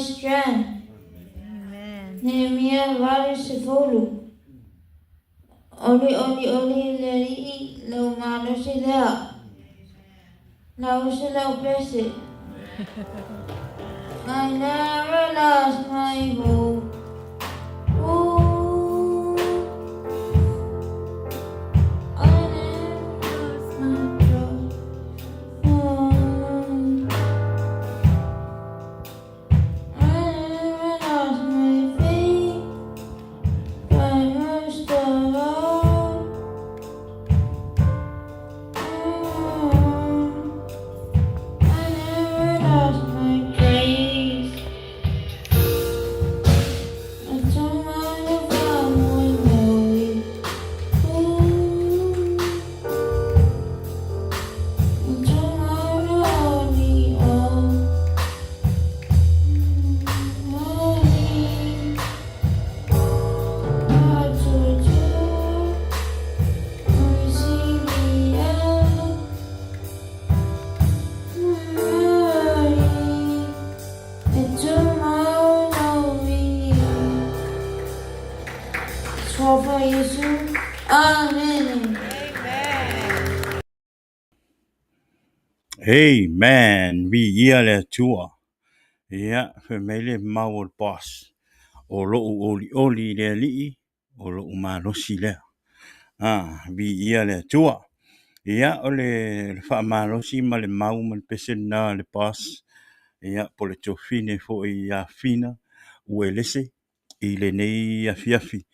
strength. Amen. Nehemiah vale sefulu. Oli leri lau malo se lea. Lau se lau pese. I never lost my hope. Ooh, I never lost my trust. Oh, I never lost my faith. But most of all, I never lost my grace. I told my family know. Ooh, I told my only all. Only I told you, I see the end. Amen. Amen. Vi le tua. Ia, femele mau boss. O lo oli le li. O lo malosi le. Vi le tua. Ia, o le fa malosi ma le mau ma le pesena le boss. Ia, po le tofine fo ia fina. Ue lese. I le nei a fiafi.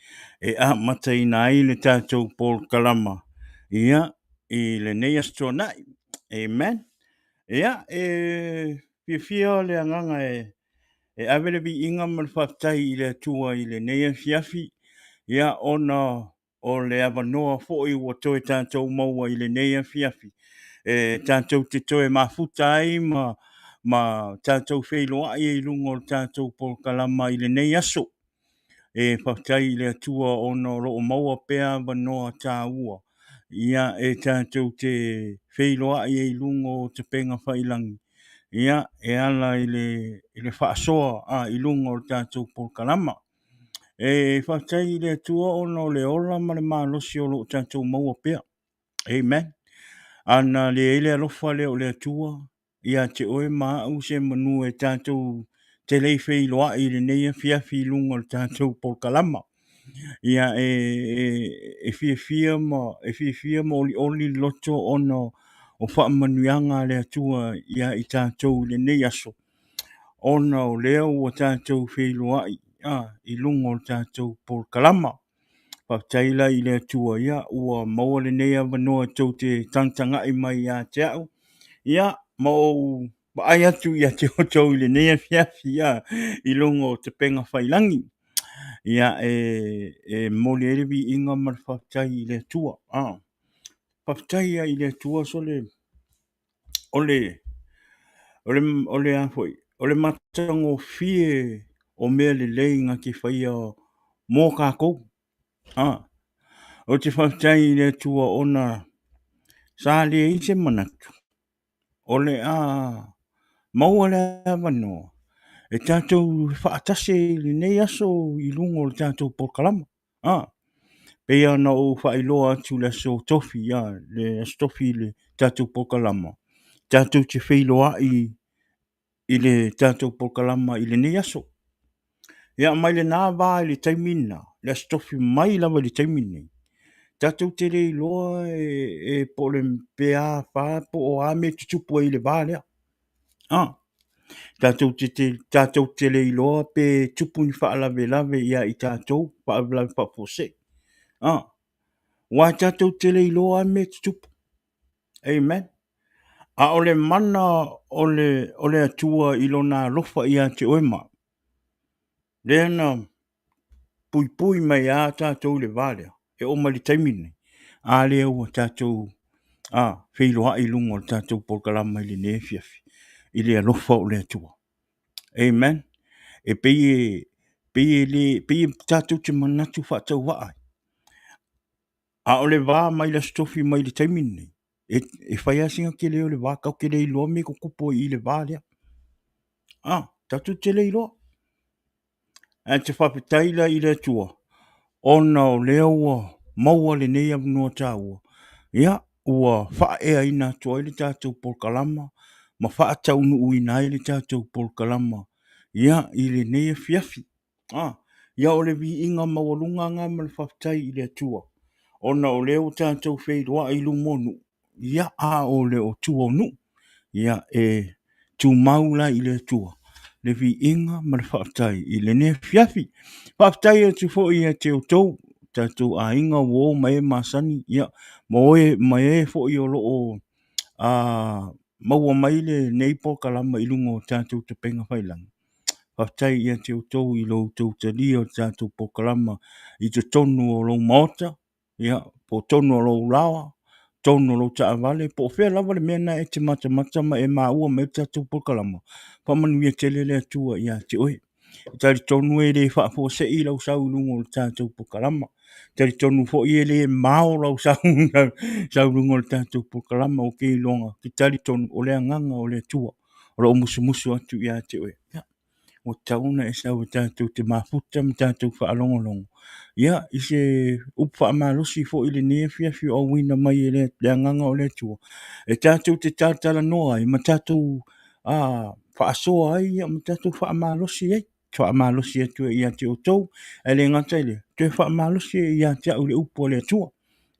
E a mata ina i le tātou Paul Kalama. Ia, i le nei astronai. Amen. Ia, fia le anganga avele bi inga mal fatai i le tua i le nei a fiafi. Ia, ona o le avanoa fo i wato e tātou maua i le nei a fiafi. Tātou te toe mafuta ai ma tātou wheiloa i lungo tātou Paul Kalama i le nei aso. e whaktai le tua o no ro maua pea wanoa tā ua. Ia e tātou te wheiloa i e lungo te penga whailangi. Ia e ala i le whaasoa i lungo o tātou polkalama. E whaktai le tua o no le ola ma le mālosi o lo tātou maua pea. Amen. Ana le ele alofa le o le tua. Ia te oe maa au se manu e tātou te lei wheiloa i le neia fiafi lungo o tātou polkalama. Ia e fia ma oli loto ono o whaamanuianga le atua ia i tātou le nei aso. Ona o leo o tātou wheiloa i lungo o tātou polkalama. Whaktaila i le atua ia ua maua le nei avanoa tau te tantanga i mai ia te au. Ia mau ai atu ia te hotou i le nei fiafi ia i lungo o te penga whailangi. Ia e mole erevi inga mar whaktai i le tua. Whaktai i le tua so le ole a foi. Ole matango fie o mea le leinga ki whaia mō kākou. O te whaktai i le tua ona sa le i se manatu. Ole maua le avanoa. E tātou whaatase li nei aso i lungo le tātou polkalama. Pea na o whailoa atu le aso tofi, le aso tofi le tātou polkalama. Tātou te whailoa i le tātou polkalama i le nei aso. Ia mai le nā wā i le taimina, le aso tofi mai lava le taimina. Tātou te rei loa e po le pea wha po o ame tutupu i le wā lea. Tātou te lei loa pe tupu ni whaalave ia i tātou, whaalave whapose. Wā tātou te lei loa me tutupu. Amen. A ole mana ole atua i lona lofa ia te oema. Leana pui mai a tātou le vālea. E o mali taimine. A lea ua tātou wheiloa i lungo tātou polkalama i le nefiafi. I le alofa o le atua. Amen. E pei tātou te manatu whaatau waai. A ole wā mai la stofi mai le taimine. E whai asinga ke leo le wā kau ke lei loa me ko kupo i le wā lea. Tātou te lei loa. A te whapitaila i le atua. Ona o leo ua maua le nei avunua tā ua. Ia, ua wha ea ina atua i le tātou polkalama. Ma wha atau nuu ina i le tātou polkalama. Ia, i le nei fiafi. Ia o le vi inga mawalunga ngā ma le whaptai i le atua. Ona o leo tātou wheiroa i lumonu. Ia a o leo tua nu. Ia e tu maula i le atua. Le vi inga ma le whaptai i le nei fiafi. Whaptai e tu fo i a te o tau. Tātou a inga wo mai masani. Ia, moe mai e fo i o loo maua mai le nei polkalama i lungo tātou te penga whailangi. Whaptai i a te o tau i lo tau te lia o tātou polkalama i te tonu o lo maota. Ia, po tonu o lo lawa. Tonu o lo ta avale. Po whea lava le mena e te mata ma e maua me tātou polkalama. Pamanu i a te lele atua i a te oe. Tari tonu e le whaafo se i lau sau lungo o tātou polkalama. Tari tonu fo i e le mao lau sau lungo o tātou polkalama o kei longa. Ki tari tonu o le anganga o le atua. O lo musu atu i a te oe. Ia. O tauna e sau tātou te mafuta ma tātou whaalongolongo. Ia, i se upa amalosi fo i le nefiafi o wina mai e le anganga o le atua. E tātou te tātala noa i ma tātou whaasoa ai, ma tātou whaamalosi ai. Whaamalosi atua i a te o tau, e le ngata ile. Te whaamalosi i a te au le upo le atua.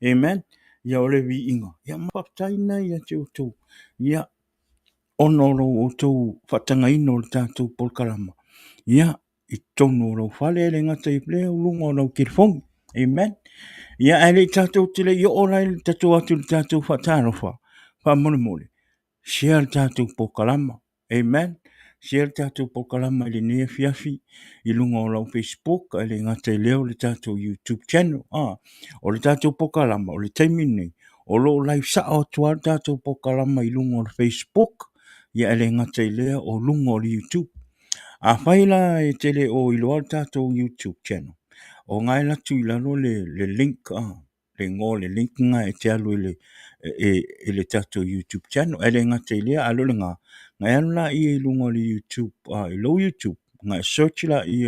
Amen. Ia o le vi inga. Ia mawhaptaina i a te o tau. Ia onoro o tau whatanga ino le tātou polkalama. Ia, i tonu o rau whale le ngata i plea ulunga o rau kirfongi. Amen. Ia, ele tātou tile i o rai le tātou atu le tātou whatarofa. Whamone. Share le tātou polkalama. Amen. Share le tātou polkalama i le nea fiafi i lunga o rau Facebook. Ele ngata i leo le tātou YouTube channel. O le tātou polkalama, o le taimine. O lo live sa o tua le tātou polkalama i lunga o le Facebook. Ia ele ngata i leo o lunga o le YouTube. A whaila e tele o iloa tātou YouTube channel. O ngai la tui lalo le link le ngō le link nga e te alu le tato YouTube channel. Ele ngā te lea alo le ngā. Ngai anu la i lunga le YouTube, i lo YouTube. Ngai search la i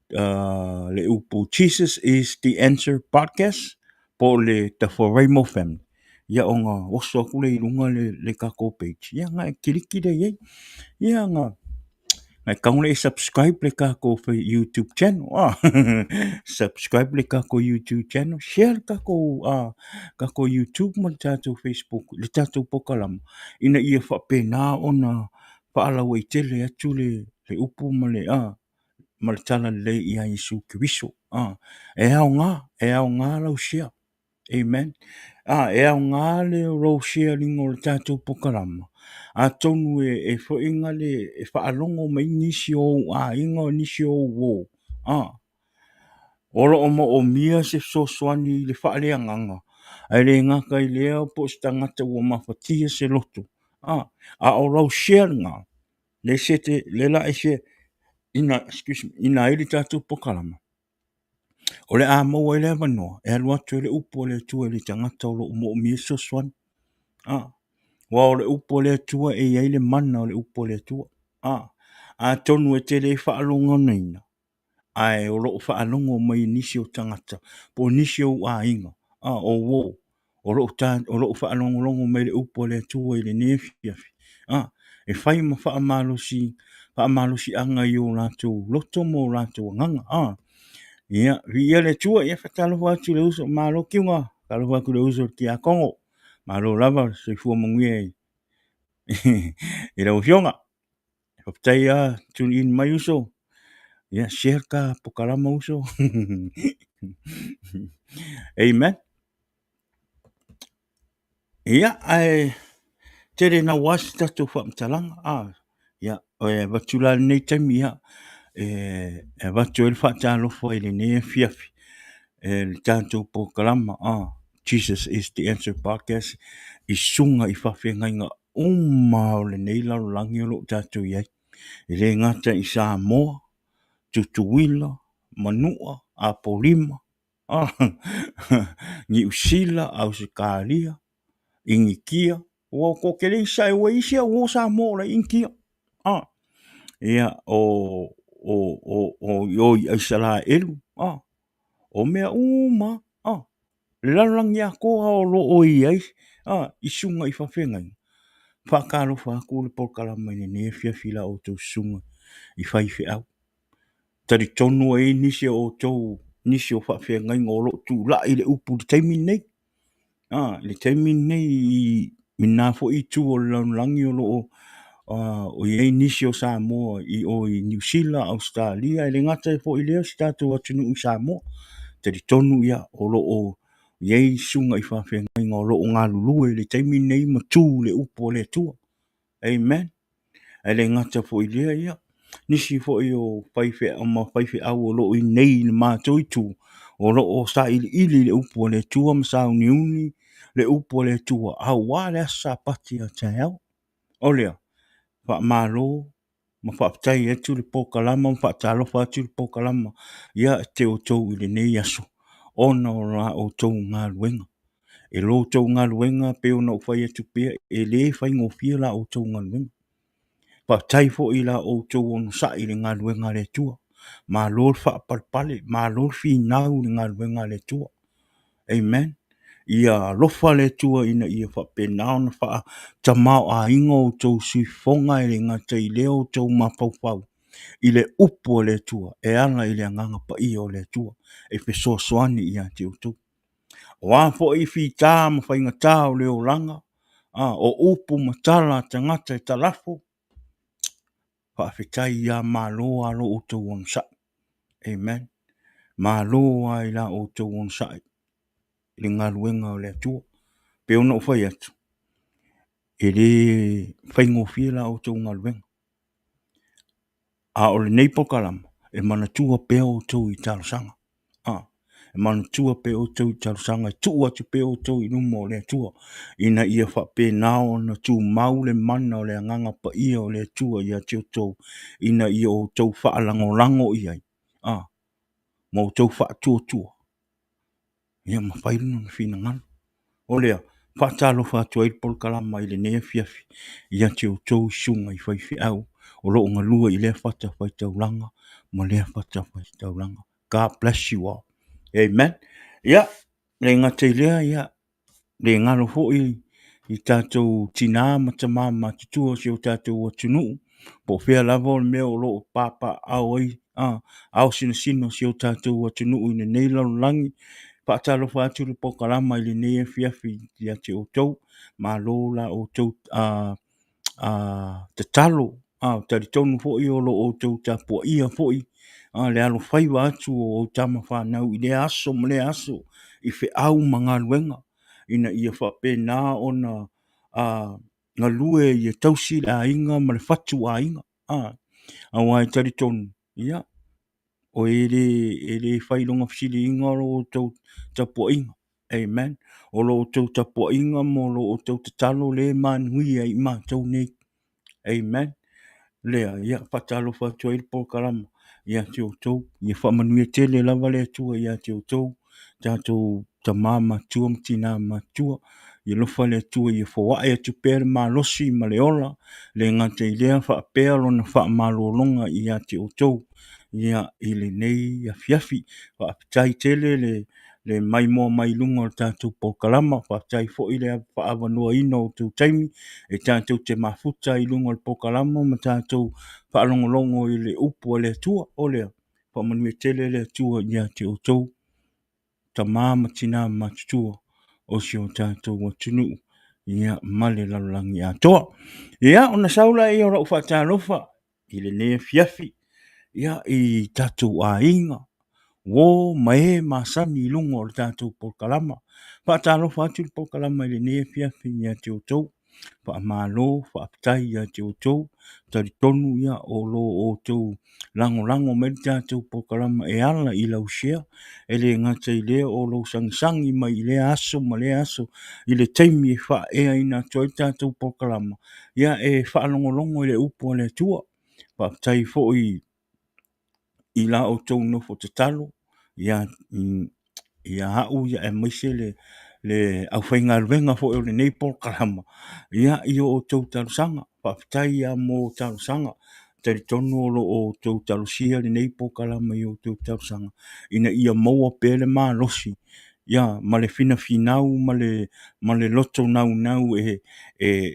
le upu Jesus is the Answer podcast. Po le ta for Rainbow Family. Ia o ngā oso kule i lunga le kako page. Ia ngai kiliki de ye. Ia ngā. Ngai kaunga subscribe le kako YouTube channel. Subscribe le kako YouTube channel. Share kako YouTube mo le tato Facebook. Le tato pokalam. Ina ia whapena o na whaalawa i tele atu le upu ma le tala le ia Yesu Kiriso. E au ngā lau share. Amen. E au ngā le rau share lingo le tato pokalam. A tonu e whainga le e whaalongo mai nisi o inga nisi o wo. Olo o mia se soswani le whaaleanganga. Ai le ngaka i lea po stangata ua mawhatia se loto. A o rau share ngā. Le sete, le la e se ina ili tatu pokalama. O le a maua i le avanoa. E alu atu le upo le tua le tangata o lo mo mia soswani. Wa o le upo le tua e iai le mana o le upo le tua. A tonu e te le whaalonga neina. Ai o lo whaalonga mai nisi o tangata. Po nisi o inga. O wo. O lo whaalonga longo mai le upo le tua i le nefiafi. E whai ma whaamalosi anga i o lato. Loto mo lato nganga. Ia, ia le tua, ia whatalo watu le uso. Malo kiunga. Kalo watu le uso ki a Kongo. Malo lava se fua mongia i. I rau fionga. Whaptai tuni in mai uso. Ia, share ka pokalama uso. Amen. Ia, ai, tere na wasi tatu whamtalanga. Ia, watula nei taimi ia. Watu el whatalo fo ili ne fiafi. Le tanto pokalama. Jesus is the Answer podcast. I sunga i whawhenga inga o le nei lau langi o lo tatu iai. I le ngata i Samoa, Tutuila, Manua, Apolima, New Zealand, Australia, Ingikia, o ko kele sai o isia o Samoa la Ingikia. Ia o Isala elu. O mea uma. Lalangi a koa o lo o iai. I sunga i whawhenga inga. Whakaro whaku le pokalama i ne fiafila o tau sunga i whaiwhi au. Tari tonu e nisi o tau nisi o whawhenga inga o lo tu la i le upu le taimi nei. Le taimi nei i mina fo i tu o langi o lo o iei nisi o Samoa i New Zealand, Australia, le ngata e fo i leo si tatu atunu i Samoa. Tari tonu ia o lo o iei sunga i whawhenga inga o lo o ngā lulue le taimi nei ma tū le upo le tua. Amen. Le ngata fo i lea ia. Nisi fo i o whaiwhi au o lo i nei le mātou i tū. O lo o sa ili le upo le tua ma sa uniuni le upo le tua. Au wā le asa pati a te au. O lea. Wha malo. Ma whaptai etu le pokalama. Ma whaatalo whatu le pokalama. Ia te o tau i le nei aso. Ona o la o tau ngā luenga. E lo tau ngā luenga pe o na o whai etu pia. E le whai ngofia la o tau ngā luenga. Pa taifo i la o tau ono sa i le ngā luenga le tua. Ma lor wha palpale. Ma lor fi nau le ngā luenga le tua. Amen. Ia lofa le tua ina ia wha penao na wha tamau a ingo o tau suifonga i le ngata i leo tau mapau. I le upo le tua. E ana i le anganga pa i o le tua. E fe so soani i a te o tau. Wafo i fi tā ma whainga tā o leo langa. O upu ma tala tangata e talafo. Whawhetai ia māloa lo o tau on sa. Amen. Māloa i la o tau on sa. I ngā luenga o le atua. Peo na o whai atu. E le whaingo whila o tau ngā luenga. O le nei pokalama. E mana tua peo o tau i talasanga. E mana tua peo o tau i talasanga. E tua tu peo o tau i numo o le atua. Ina ia whape nao na tu mau le mana o le anganga pa ia o le atua i a teo tau. Ina ia o tau whaalango lango i ai. mo tau whaatua. Ia mawhairuna na whina ngana. O lea, whaatalo whaatua i pol kalama i le nea fiafi. Ia te o tau sunga i whaifi au. O loo ngā lua i lea whata whaitaulanga. Ma lea whata whaitaulanga. God bless you all. Amen. Ia, le ngā te lea, ia, le ngalo hoi i tātou tina matama ma tutua si o tātou o tunu. Po whea lava o mea o loo papa au ai. Au sino si o tātou o tunu i nei langi. Whaatalo whaatu le pokalama i le nea fiafi ia te o tau. Ma lola o tau te talo. Tari tonu hoi o lo o tau tapua ia hoi. Le alo whaiwa atu o tama whanau i le aso ma le aso. I whi au mga luenga. Ina ia whape nā o na ngā lue i tausi a inga ma le whatu a inga. Au ai tari tonu. Ia. O ele whailonga fsili inga o tau tapua inga. Amen. O lo tau tapua inga mo lo tau te talo le manuia i ma tau nei. Amen. Lea, ia whatalo whatua i po karama. Ia te o tau. Ia whamanuia tele lava le tua ia te o tau. Tātou ta mama tua mtina matua. Ia lofa le tua ia whawae atu pēr ma losi ma le ola. Le ngate i lea wha pēro na wha malolonga ia te o tau. Ia ile nei ia fiafi. Wha tai tele le mai mo mai lunga o tātou po kalama. Wha tai fo i lea wha awanua ino o tau taimi. E tātou te mafuta i lunga o po kalama. Ma tātou wha alongolongo i le upu le tua o lea. Wha manue tele le tua ia te o tau. Ta mama tina matutua o si o tātou o tunu. Ia male lalangi a toa. Ia ona saula i ora ufa tālofa. I le nea fiafi. Ia i tātou a inga. Wo mae masani i lunga o le tātou polkalama. Wha tālofa atu le polkalama i le nea fiafi ia te o tau. Wha malo, wha aptai ia te o tau. Tari tonu ia o lo o tau lango me le tātou polkalama e ala i lau shea. E le ngata i lea o lo sangisangi ma i le aso ma le aso. I le teimi e wha ea ina toi tātou polkalama. Ia e wha alongolongo i le upo le tua. Wha aptai fo i la o tau nofo te talo. Ia hau ia e maise le au whainga ruenga fo e le neipol kalama. Ia i o tau talosanga. Whaafitai ia mo talosanga. Tari tonu o tau talosia le neipol kalama i o tau talosanga. Ina ia maua pele maa losi. Ia ma le fina finau ma le loto nau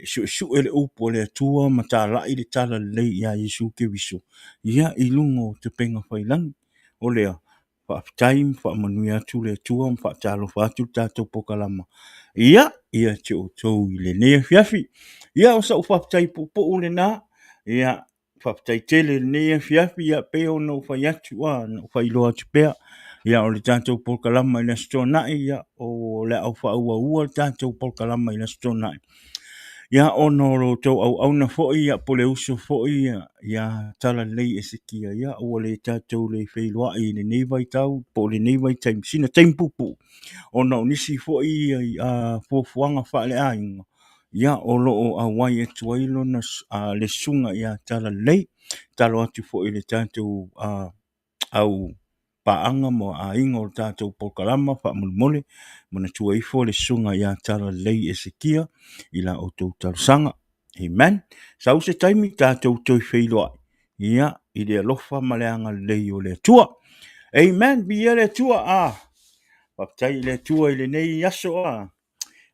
su ele upo le atua ma ta la i le tala le ia Yesu ke viso. Ia i lungo te penga whailangi. O lea. Whaafitai, whaamanu atu le tua, whaatalo whaatu tātou pokalama. Ia te o tau i le nea fiafi. Ia o sa u whaafitai po o le nā. Ia whaafitai tele le nea fiafi, ia peo no whai atu, no whai loa atu pea. Ia o le tātou pokalama i le stonai, ia o le au whaua ua le tātou pokalama i le stonai. Ia ono lo tau au na foi ia po le uso foi ia tala lei Esekia ia o le tātou le whailoa i le nei vai tau po le nei vai taim sina taim pupu ono nisi foi a fuafuanga wha le ainga ia o lo o a wai e tuailo na le sunga ia tala lei talo atu foi le tātou au paanga mo a inga o tātou pokalama wha mulmole mona tua ifo le sunga ia tala lei Esekia ila o tau tarusanga. Amen. Sa use taimi tātou toi whailoa. Ia, i le alofa maleanga lei o le tua. Amen. Bia le tua. Waptai le tua i le nei yaso.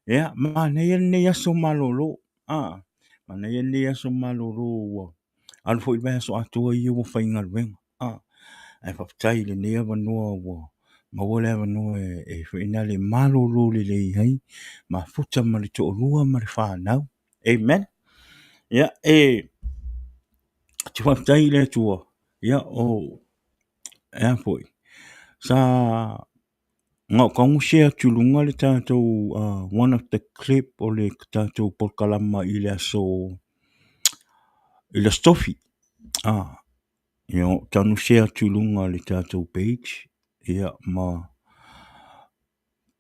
Ia, ma nei yaso malolo. Ma nei yaso malolo. Alfo i bea so atua i o whainga luenga. Ai whaptai le nei awanua ua. Ma wale awanua e whaina le malolo le lei hai. Ma futa ma le to lua ma le whanau. Amen. Ia, te whaptai le tua. Ia, ea poi. Sa, ngā kaungu shea tulunga le tātou, one of the clip o le tātou polkalama i le aso, i le stofi. Ia, tanu shea tulunga le tātou page. Ia, ma,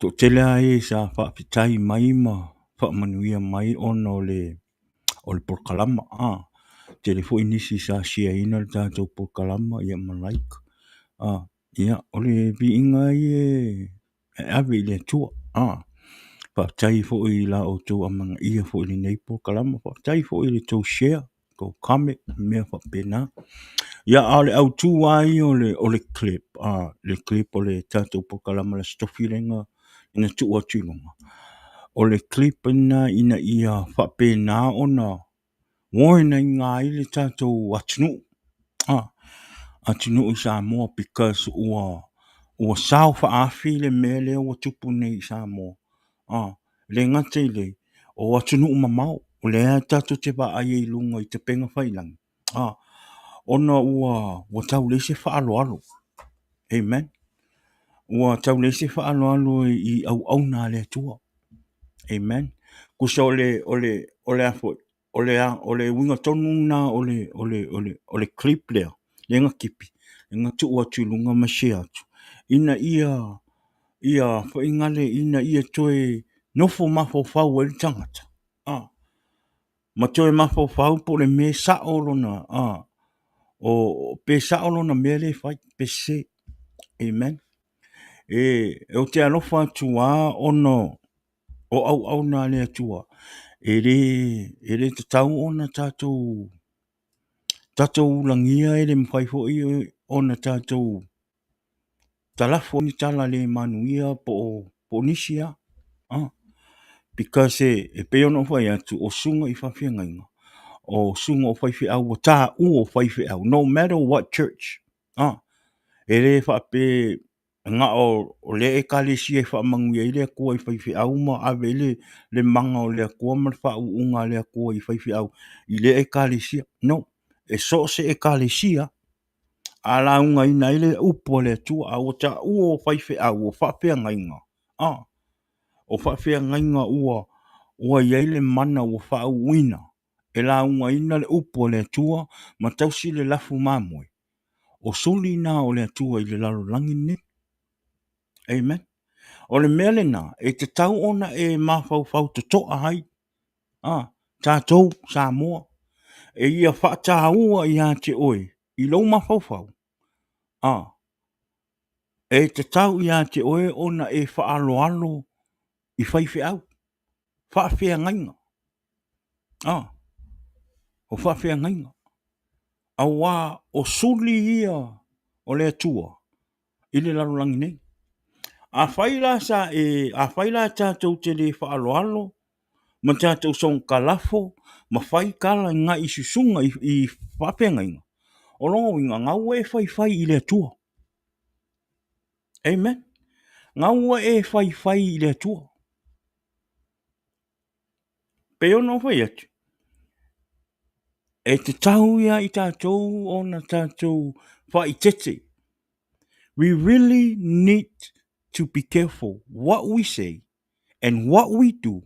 to tele ai sa whaapitai mai ma, whaamanuia mai ono le polkalama. Telefo inisi sa shea ina le tātou polkalama ia malaika. Ia, ole vi inga e ave le tua. Pa tai fo i la o tō amanga ia fo i le neipo kalama. Pa tai fo i le tō share. Ko kame mea fa pena. Ia ale au tū ai o le clip. Le clip o le tātou po kalama la stofi renga. Ina tu o tūlunga. O le clip ina ia fa pena ona. Woina ngā i le tātou atunu. Atunu i Samoa because ua sao faafi le mea lea ua tupu nei Samoa. Le ngata i le, o atunu mamau, o le ea tatu te ba ai e lunga i te penga whailangi. Ona ua tau lese whaalo alo. Amen. Ua tau lese whaalo alo i au nā lea tua. Amen. Kusa ole afo, ole winga tonu na ole clip lea. Lenga kipi. Lenga tu ua tulunga mashe atu. Ina ia whaingale ina ia toe nofo mafo whau e tangata. Ma toe mafo whau po le me saolo na. O pe saolo na mele whai pe se. Amen. O te alofa tua ono o au na le tua. E re te tau ona tātou langia e le mwhaifo i ona tātou talafo ni tala le manuia po nisia. Because e pe ono whai atu o sunga i whawhia ngainga. O sunga o whaiwhi au, o tā u o whaiwhi au. No matter what church. E re whape ngā o le e kalesi e whamangu e le kua i whaiwhi au ma ave le manga o le kua ma wha unga le kua i whaiwhi au. I le e kalesi. No. E so se e kalesi a la unga ina ile upo le tua a o ta u o whaiwhi au o whapea ngainga. O whawhia ngainga ua iaile mana ua whau uina. E la unga ina le upo le tua, ma tausi le lafu mamoi. O suli na o le tua i le lalo langi ne. Amen. O le mele na, e te tau ona e mawhau te toa hai. Tātou Samoa. E ia whata ua i a te oe. I lau mawhau. E te tau i a te oe ona e whaalo i whaiwhi au. Whawhia ngainga. O whawhia ngainga. A wā o suli ia o le atua. I le lalulangi nei. A whaila tātou te le whaalo. Ma tātou son kalafo. Ma whai kala ngā i susunga i whawhia ngainga. O longa winga ngau e whai i le atua. Amen. Ngau e whai i le atua. Pe ono whai atu. E te tau ia i tātou o na tātou whai tete. We really need to be careful what we say and what we do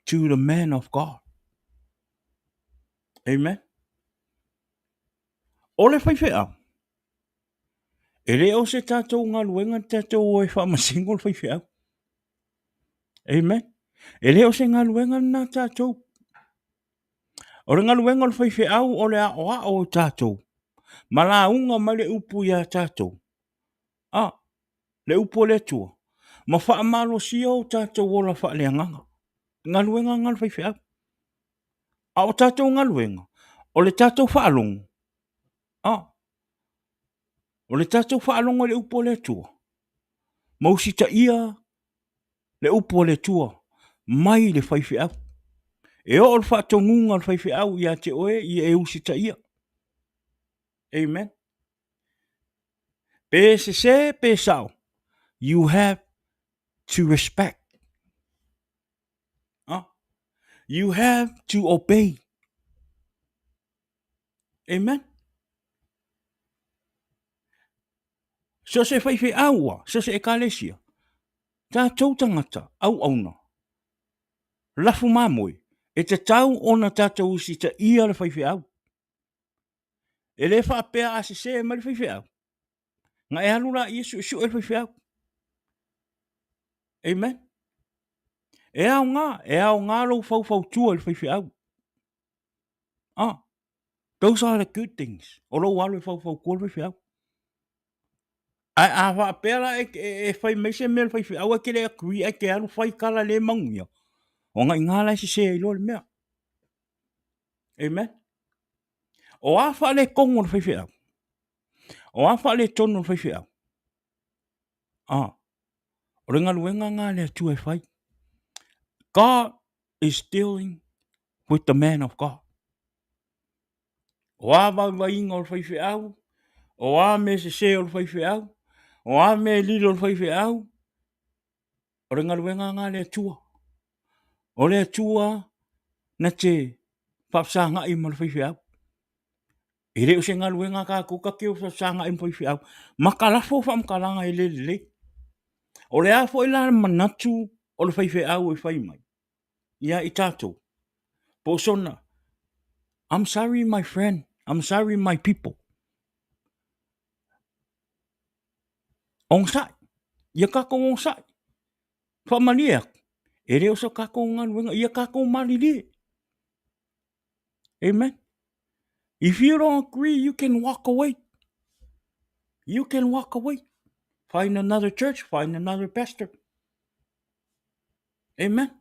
to the man of God. Amen. Ole whai whea. E re o se tātou ngā luenga tātou e whamasingol whai whea. Amen. E re o se ngā luenga nā tātou. O re ngā luenga o whai whea o le a o tātou. Ma la unga ma le upu ia tātou. Le upu le tua. Ma wha amalo si o tātou o la wha le anganga. Ngā luenga ngā whai whea. A o tātou ngā luenga. O le tātou wha alongo. O le tātou wha alongo le upu le tua. Mausita ia le upu le tua. Mai le whai whea. E o le wha tongunga le whai whea ia te oe i e usita ia. Amen. Pe se pe sao. You have to respect. You have to obey. Amen. So se whaiwhi aua, so se ekalesia. Tā tau tangata, au auna. Lafu mamoi, e te tau ona tātou usi ta ia le whaiwhi au. E le whapea a se ma le whaiwhi au. Nga e halura i su e whaiwhi au. Amen. E au ngā lau whau tua le whaiwhi au. Those are the good things. O lau alu whau kua le whaiwhi au. A fa pela e fai me se mel fai awa ke le kui e ke alu fai kala le manguia. O nga ingala si se ilo le mea. Amen. O a fa le kongo le fai au. O a fa le tono le fai au. Ah. O ringa luenga ngā le tu e fai. God is dealing with the man of God. O a wa inga o le fai au. O a me se o le fai au. O a me lilo le fai au. O ringa luenga ngā le tua. O le tua na te whapsanga i ma le fai au. E reo se ngā luenga ka kuka ke o whapsanga i ma le fai au. Makalafo whamkalanga i le le. O le a fo i la manatu o le fai au e fai mai. Ia i tātou. Po sona. I'm sorry my friend. I'm sorry my people. Ong sai. Ia kako ong sai. Whamania. E reo sa kako ngā luenga. Ia kako malili. Amen. If you don't agree, you can walk away. You can walk away. Find another church. Find another pastor. Amen.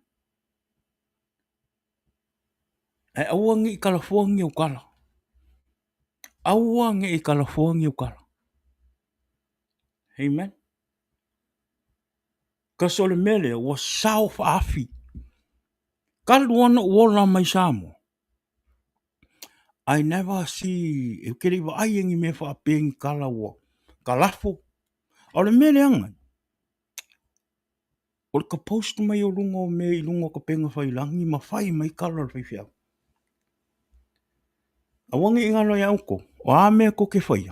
E awangi i kalafuangi o kala. Awangi i kalafuangi o kala. Amen. Kasole mele wa South Afi. Kaluana wola mai samo. I never see e kere wa aiengi me fa peng kala wa kalafo. Ole mele anga. O ka post mai o lungo me i lungo ka penga fai langi ma fai mai kala fai fiao. Awangi inga lo ya uko. O a mea ko ke fai.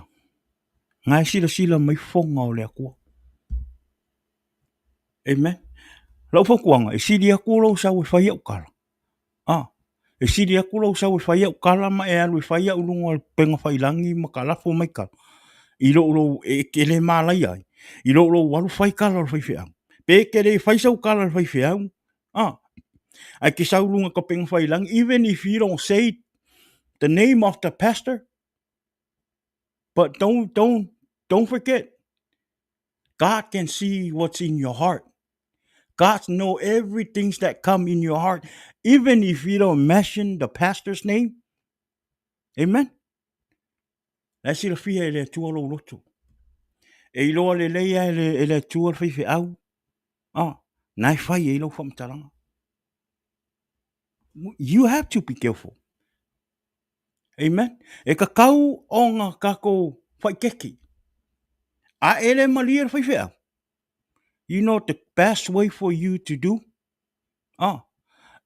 Ngai sila mai fonga o le akua. Amen. Lau whakuanga, e siri aku lau sau e whai au kala. Ah, e siri aku lau sau e whai au kala ma e alu e whai au lunga penga whai langi ma kalafo mai kala. I lo e kele malai ai. I lo walu whai kala o whai whiau. Pe kele whai sau kala o whai whiau. Ah, ai ke sau lunga ka penga whai langi. Even if you don't say the name of the pastor, but don't forget, God can see what's in your heart. God knows everything that come in your heart, even if you don't mention the pastor's name. Amen. Let's see the fear le tua lo loto. E loa le leia le tua le au. Ah, nai fai e lo whamtalanga. You have to be careful. Amen. E ka kau o ngā kako whai keki. A ele malia le au. You know the best way for you to do? Ah,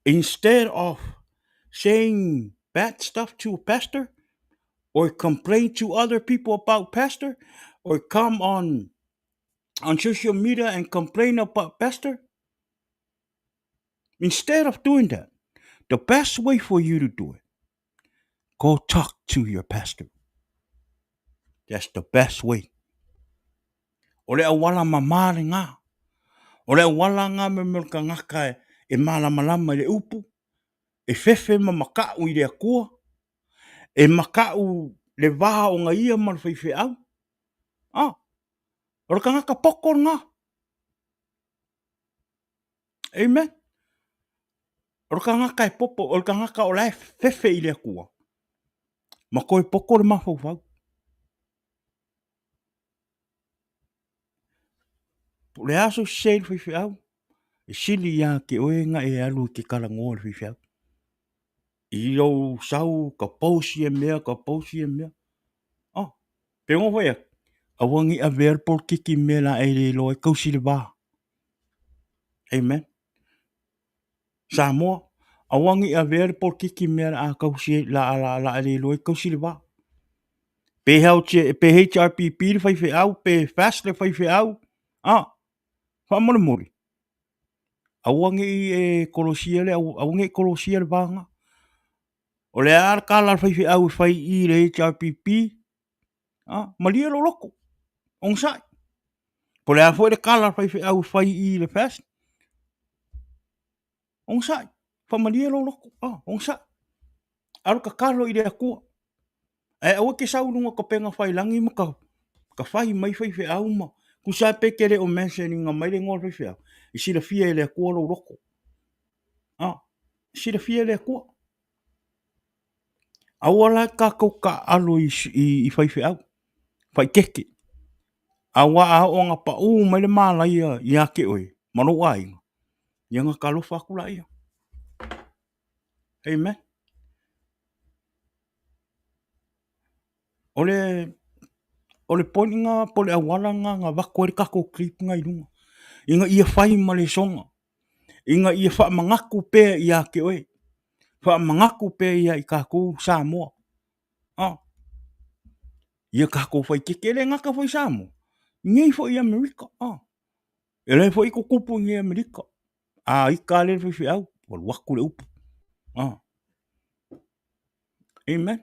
instead of saying bad stuff to a pastor, or complain to other people about pastor, or come on social media and complain about pastor, instead of doing that, the best way for you to do it, go talk to your pastor. That's the best way. O le awala mamare ngā. O le awala ngā me melka ngaka e malamalama le upu. E fefe ma makau i le akua. E makau le vaha o ngā ia ma le whaiwhi au. Ah. O le ka ngaka poko ngā. Amen. O le ka ngaka e popo. O le ka ngaka o lai fefe i le akua. Ma koe poko le mawhau. Le aso se le whaiwhi au. E sili ia ke oenga e alu ke karangoa le whaiwhi au. I lo sau ka pausi e mea, ka pausi e mea. Ah, pe ngō whaia. Awangi a verpol kiki me la e le lo e kausi le wā. Amen. Samoa, awangi a verpol kiki me la a kausi la e le lo e kausi le wā. Pe hau pe HRPP le whaiwhi au, pe fast le whaiwhi au. Ah, whamore mori. Awangi e kolosia le, awangi e kolosia le wānga. O le ar kala whaiwhi au whai i le HRPP. Ah, malia lo loko. Ong sai. Po le a fwoi le kala whaiwhi au whai i le fast. Ong sai. Whamalia lo loko. Ah, ong sai. Aru ka kalo i le akua. E awa ke saurunga ka penga whai langi ma ka ka fai mai fai fe au ma ku sa pe kere o mentioning nga mai le ngol fai fe au I sila fia le ko lo roko sila fia le ko awala ka ko ka alo I fai fe au fai keke awa a o nga pa u mai le mala ia ke oi mano ai ia nga ka lo fa ku la ia amen ole poinga pole awala nga va ko ka ko clip nga ilunga inga ia fai ma le songa inga ia fa mangaku pe ia ke oi fa mangaku pe ia I ka ko Samoa ia ka ko fai ke le nga ka fai Samoa ngai fo ia Amerika ele fo I ko kupu ngi Amerika I ka le fi au wal waku le upu amen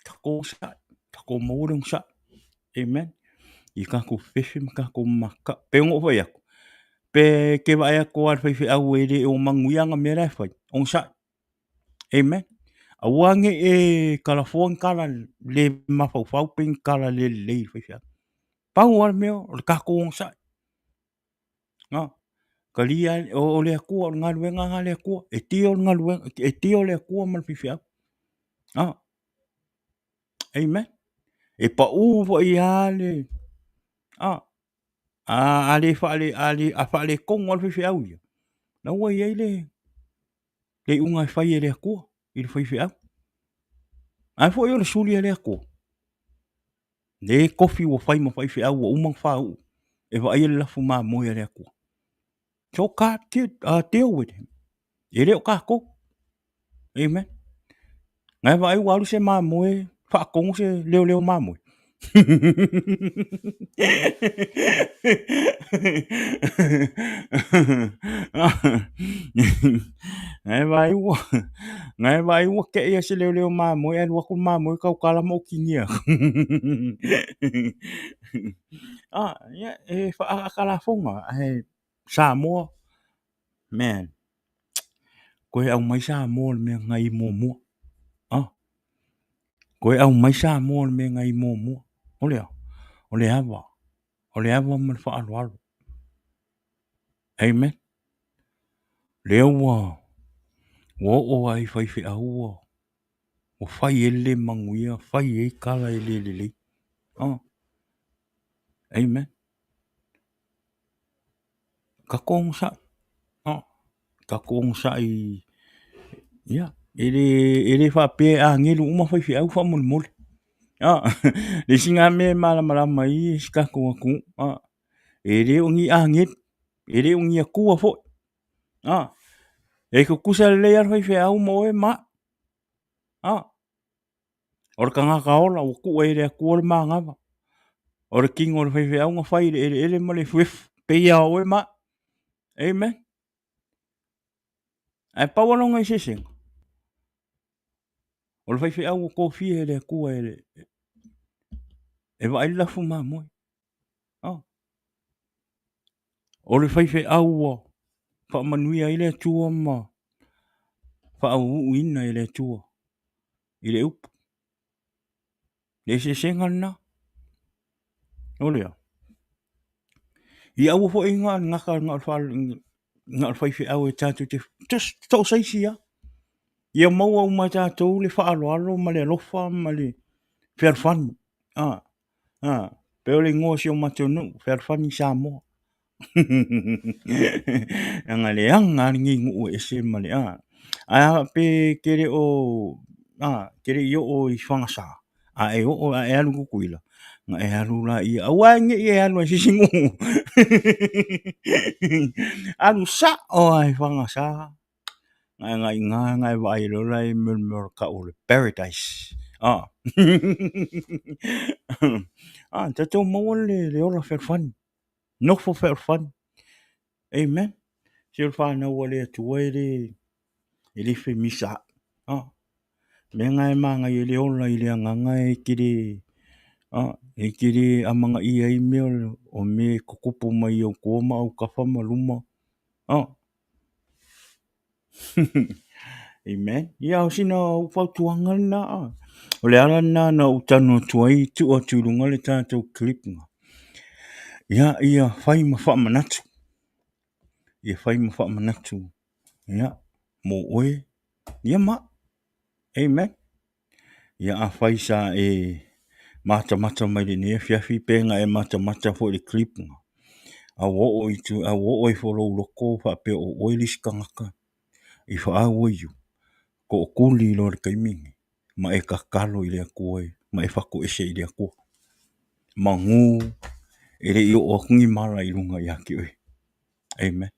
ka ko sa ka ko mo sa amen I ka ko fefe ka ko maka pe ngo fo ia pe ke va ia ko al fi au ele o manguia nga mera fai on sa amen awange California kala le mafau pin kala le fi pau al meo ka ko on sa kalia o le ku nga luenga nga le ku e tio nga luenga e tio le ku mal fi amen e pa u vo I ale ale fa le kong al fi au ia na wa ia le unga fai le ku I fi au ai fo yo le suli le ku le kofi wo fai mo fai fi au o umang fa u e va ia la fu ma mo ia le ku so ka deal with him ele o ka ko amen ngai va ai walu se ma mo fa kong se leo ma mo ngai vai wo ke ia se leo ma mo e wa ku ma mo ka kala mo kinia ya e fa kala fonga ai Samoa man ko au mai Samoa me ngai mo ko au mai Samoa me ngai mo ole ava man fa alo amen leo wo o ai fai fi au o fai ele manguia fai e kala ele amen ka kong sa ya ele fa pe a ngelu uma fai fi au fa mol le singa me mala mai ska ko ku ele ungi angit ele ungi ku fo e ko kusa le ar fai fi au mo e ma or kanga ka ola o ku e le ku o ma ngava or king or fai fi au nga fai ele mo le fif pe ya o e ma amen ai pa wala ngai seseng o fai fi au ko fi ele ku ele e va ila fu ma mo o le fai fi au fa manui ai le tua ma fa au ina ele tua ile up le seseng na o le I au fo inga ngaka nga fai fi au e tatu te just to sai sia ia mau au mai tātou le whaaloalo ma le alofa ma le wherwhani. Peo le ngō si o matonu, wherwhani sa moa. Anga le anga ngi ngu e se ma le pe kere o kere I o I whangasa. E o e alu kukuila. Nga e alu la I awange I e alu e sisingu. Alu sa o ai whangasa. Ngai vai lo lai mur ka o paradise tato mo le ola fer fun no for fer fun amen se fa na wale tu ele fe misa me ngai manga le ola ile nganga e kiri amanga I email o me kokupo mai o koma o kafa maluma amen ia sina fautuanga na O le ala na utano tuai tu o tulunga le tātou klipunga. Ia whai ma wha manatu. Ia whai ma wha manatu. Ia, mo oe. Ia ma. Amen. Ia a whai sa mata mai le nea fiafi penga mata fo le klipunga. A wo o itu, a wo o i folo loko wha pe o oiliskangaka. I wha a iu. Ko o kuli lo le kaimingi. Ma e kakalo i le akua ma e whako ese i le akua. Ma ngu e le i o kungi mala i runga i aki oi. Amen.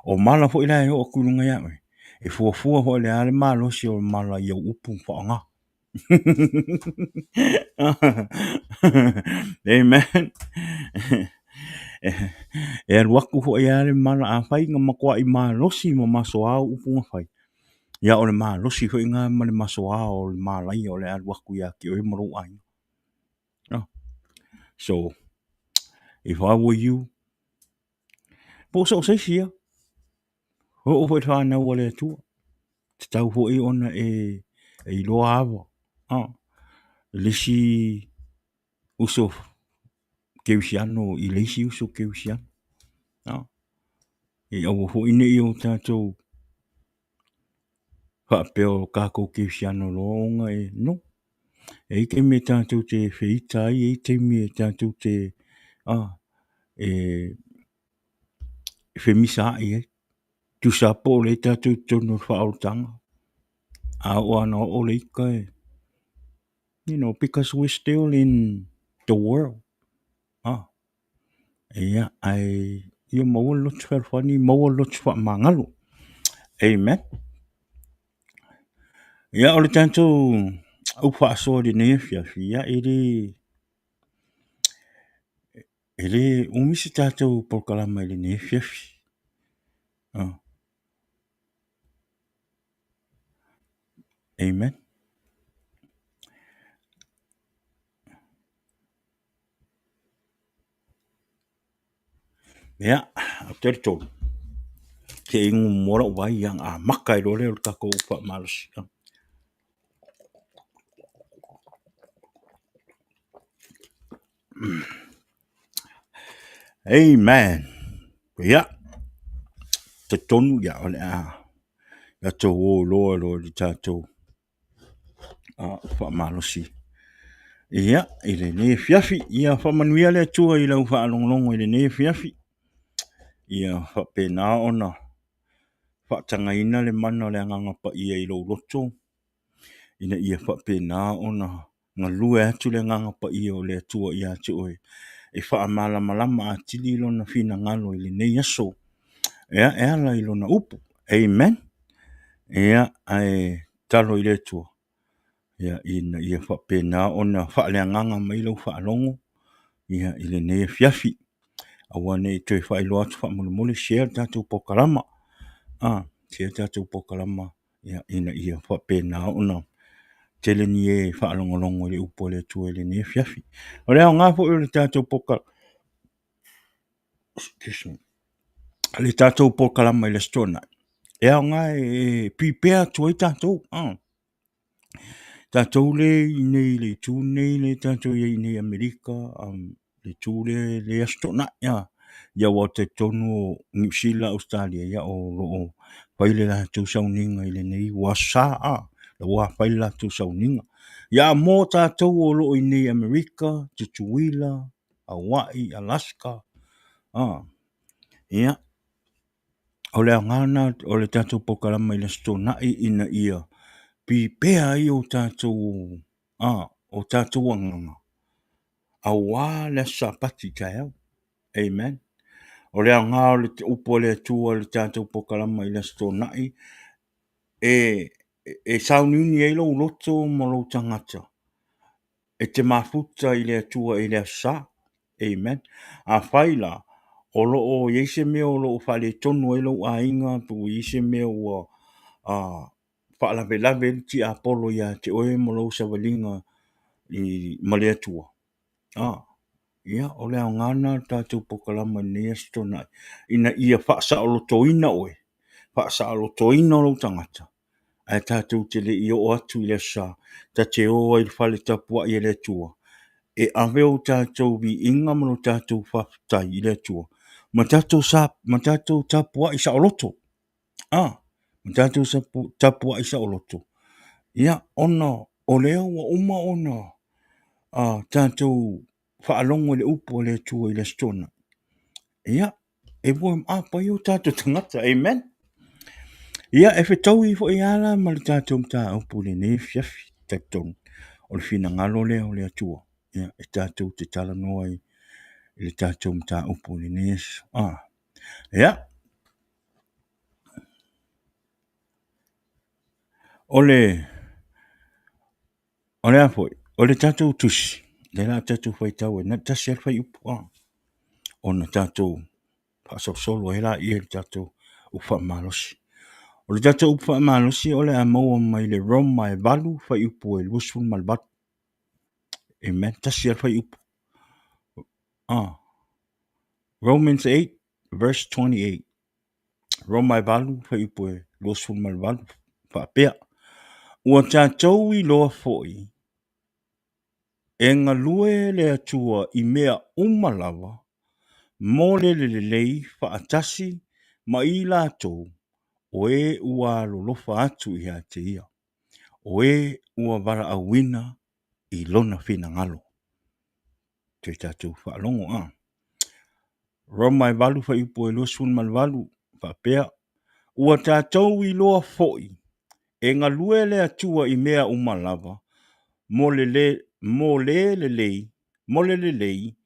O mala fo i lai o kurunga ia oi. E fuafua ho le ale malo si o mala i au upu whaanga. Amen. E aluaku ho i ale mala a whai nga makua i malo si ma maso au upu nga whai. Ia o le malo si ho i ngā ma le maso au o le malai o le aluaku i aki oi maro ai. So, if I were you, po so se sia. Ho o fa na wale tu. Tau ho i ona e lo ava. Lisi uso keusiano i lisi uso keusiano. E au ho ine i o tātou whapeo kako keusiano longa e no. E ke me tātou te whitai e te me tātou te whemisa i e. Tu sapo le tātou tono whaotanga. A o ana o le ika e. You know, because we're still in the world. Yeah, ia maua lotu whalwhani, maua lotu wha mangalo. Amen. Ia o le tātou au whaasoa le nea fiafi, ia ele umisi tātou porkalama le nea fiafi. Amen. Ia, au tere tolu. Ke ingu mora wai yang a makai role o kako upa malasi. Amen. Ia, te tonu ia ole ia tō o loa li tātou upa malasi. Ia, i le ne fiafi, ia whamanuia le tua i lau whaalongolongo i le ne fiafi. Ia whapena ona, whaatanga ina le mana le angangapa ia i lau loto. Ina ia whapena ona, ngā lue atu le angangapa ia o le tua ia atu oi. E whaamala malama a tili lona whina ngalo i le nei aso. Ia, ala i lona upu. Amen. Ia, ai talo i le tua. Ia ina ia whapena ona whaaleanganga mai lau whaalongo. Ia i le ne fiafi. Awane i tui whaelo atu whaamule share tātou pokalama. Share tātou pokalama. Ia ina ia whapena ona. Tele ni e whaalongolongo le upo le tua le ne fiafi. O leo ngā po i le tātou pokalama. Excuse me. Le tātou pokalama i le stona. Ea ngā e prepare tua i tātou. Tātou le i nei le tū nei le tātou i nei Amerika, le tū le astona, ia wa te tonu New Zealand, Australia, ia o loo whaile la tū sauninga i le nei wasa, la wa whaile la tū sauninga. Ia mō tātou o loo i nei Amerika, Tutuila, Hawaii, Alaska, ia, o le angana, o le tātou pokalama i le astona i ina ia, prepare i o tātou anganga. A wā le sapati kai au. Amen. O lea ngā o le upo le tua le tātou pokalama i le stonai. E sauniuni e lo loto mo lo tangata. E te mafuta i le tua i le sa. Amen. A whaila, o lo o yeise mea o lo o whale tonu e lo a inga, pu yeise mea o whaalawe lawe ti Apollo ia te oe mo lo savalinga i malea tua. Ia, o lea ngana tātou pokalama nea stona. Ina ia whaasa o lo toina oe. Whaasa o lo toina o lo tangata. a tātou te le i o atu i le sa, ta te o i whale tapua i le tua. E aweo tātou vi inga mano tātou whaftai i le tua. Ma tātou tapua i sa oloto. Ma tātou tapua i sa oloto. Ia, ona, o leo wa uma ona, tātou whaalongo le upo le tua i le stona. Ia, e boi apa i o tātou tangata, amen? Ia, e whetau i fo i ala ma le tātou mta upo le ne fiafi tātou. O le fina ngalo leo le atua. Ia, e tātou te tala noa i le tātou mta upo le ne. Ia, o le apoi, o le tātou tusi. Le la tātou whaitau e na tasi al whai upo. O na tātou whaasau e la i le tātou upa malosi. O le tātou upa malosi o le a maua mai le Roma e valu whai upo e lusun malbat. Amen. Tasi al whai upo. Romans 8 verse 28. Roma e valu whai upo e lusun malbat. Whapea. Ua tātou i loa foi. E ngā lue le atua i mea umalawa. Mō le lei whaatasi ma i lātou. O e ua lolofa atu i a te ia. O e ua vara a wina i lona fina ngalo. Te tātou whaalongo Roma e valu whai upo e lusun malvalu. Whapea. Ua tātou i loa foi. E ngā lue le atua i mea umalawa. Mō le lei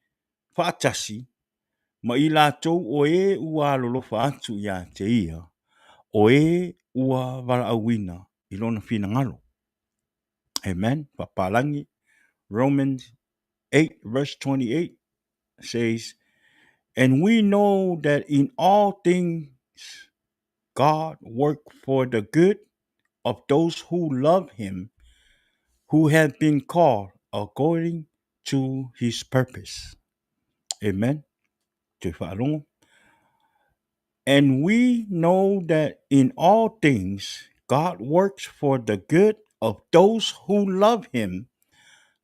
whaatasi ma i lātou o e ua lolofa atu i a te ia. O e ua vara awina i lona fina ngalo. Amen. Papalangi. Romans 8 verse 28 says, and we know that in all things God works for the good of those who love him, who have been called according to his purpose. Amen. Te whaalongo. And we know that in all things God works for the good of those who love him,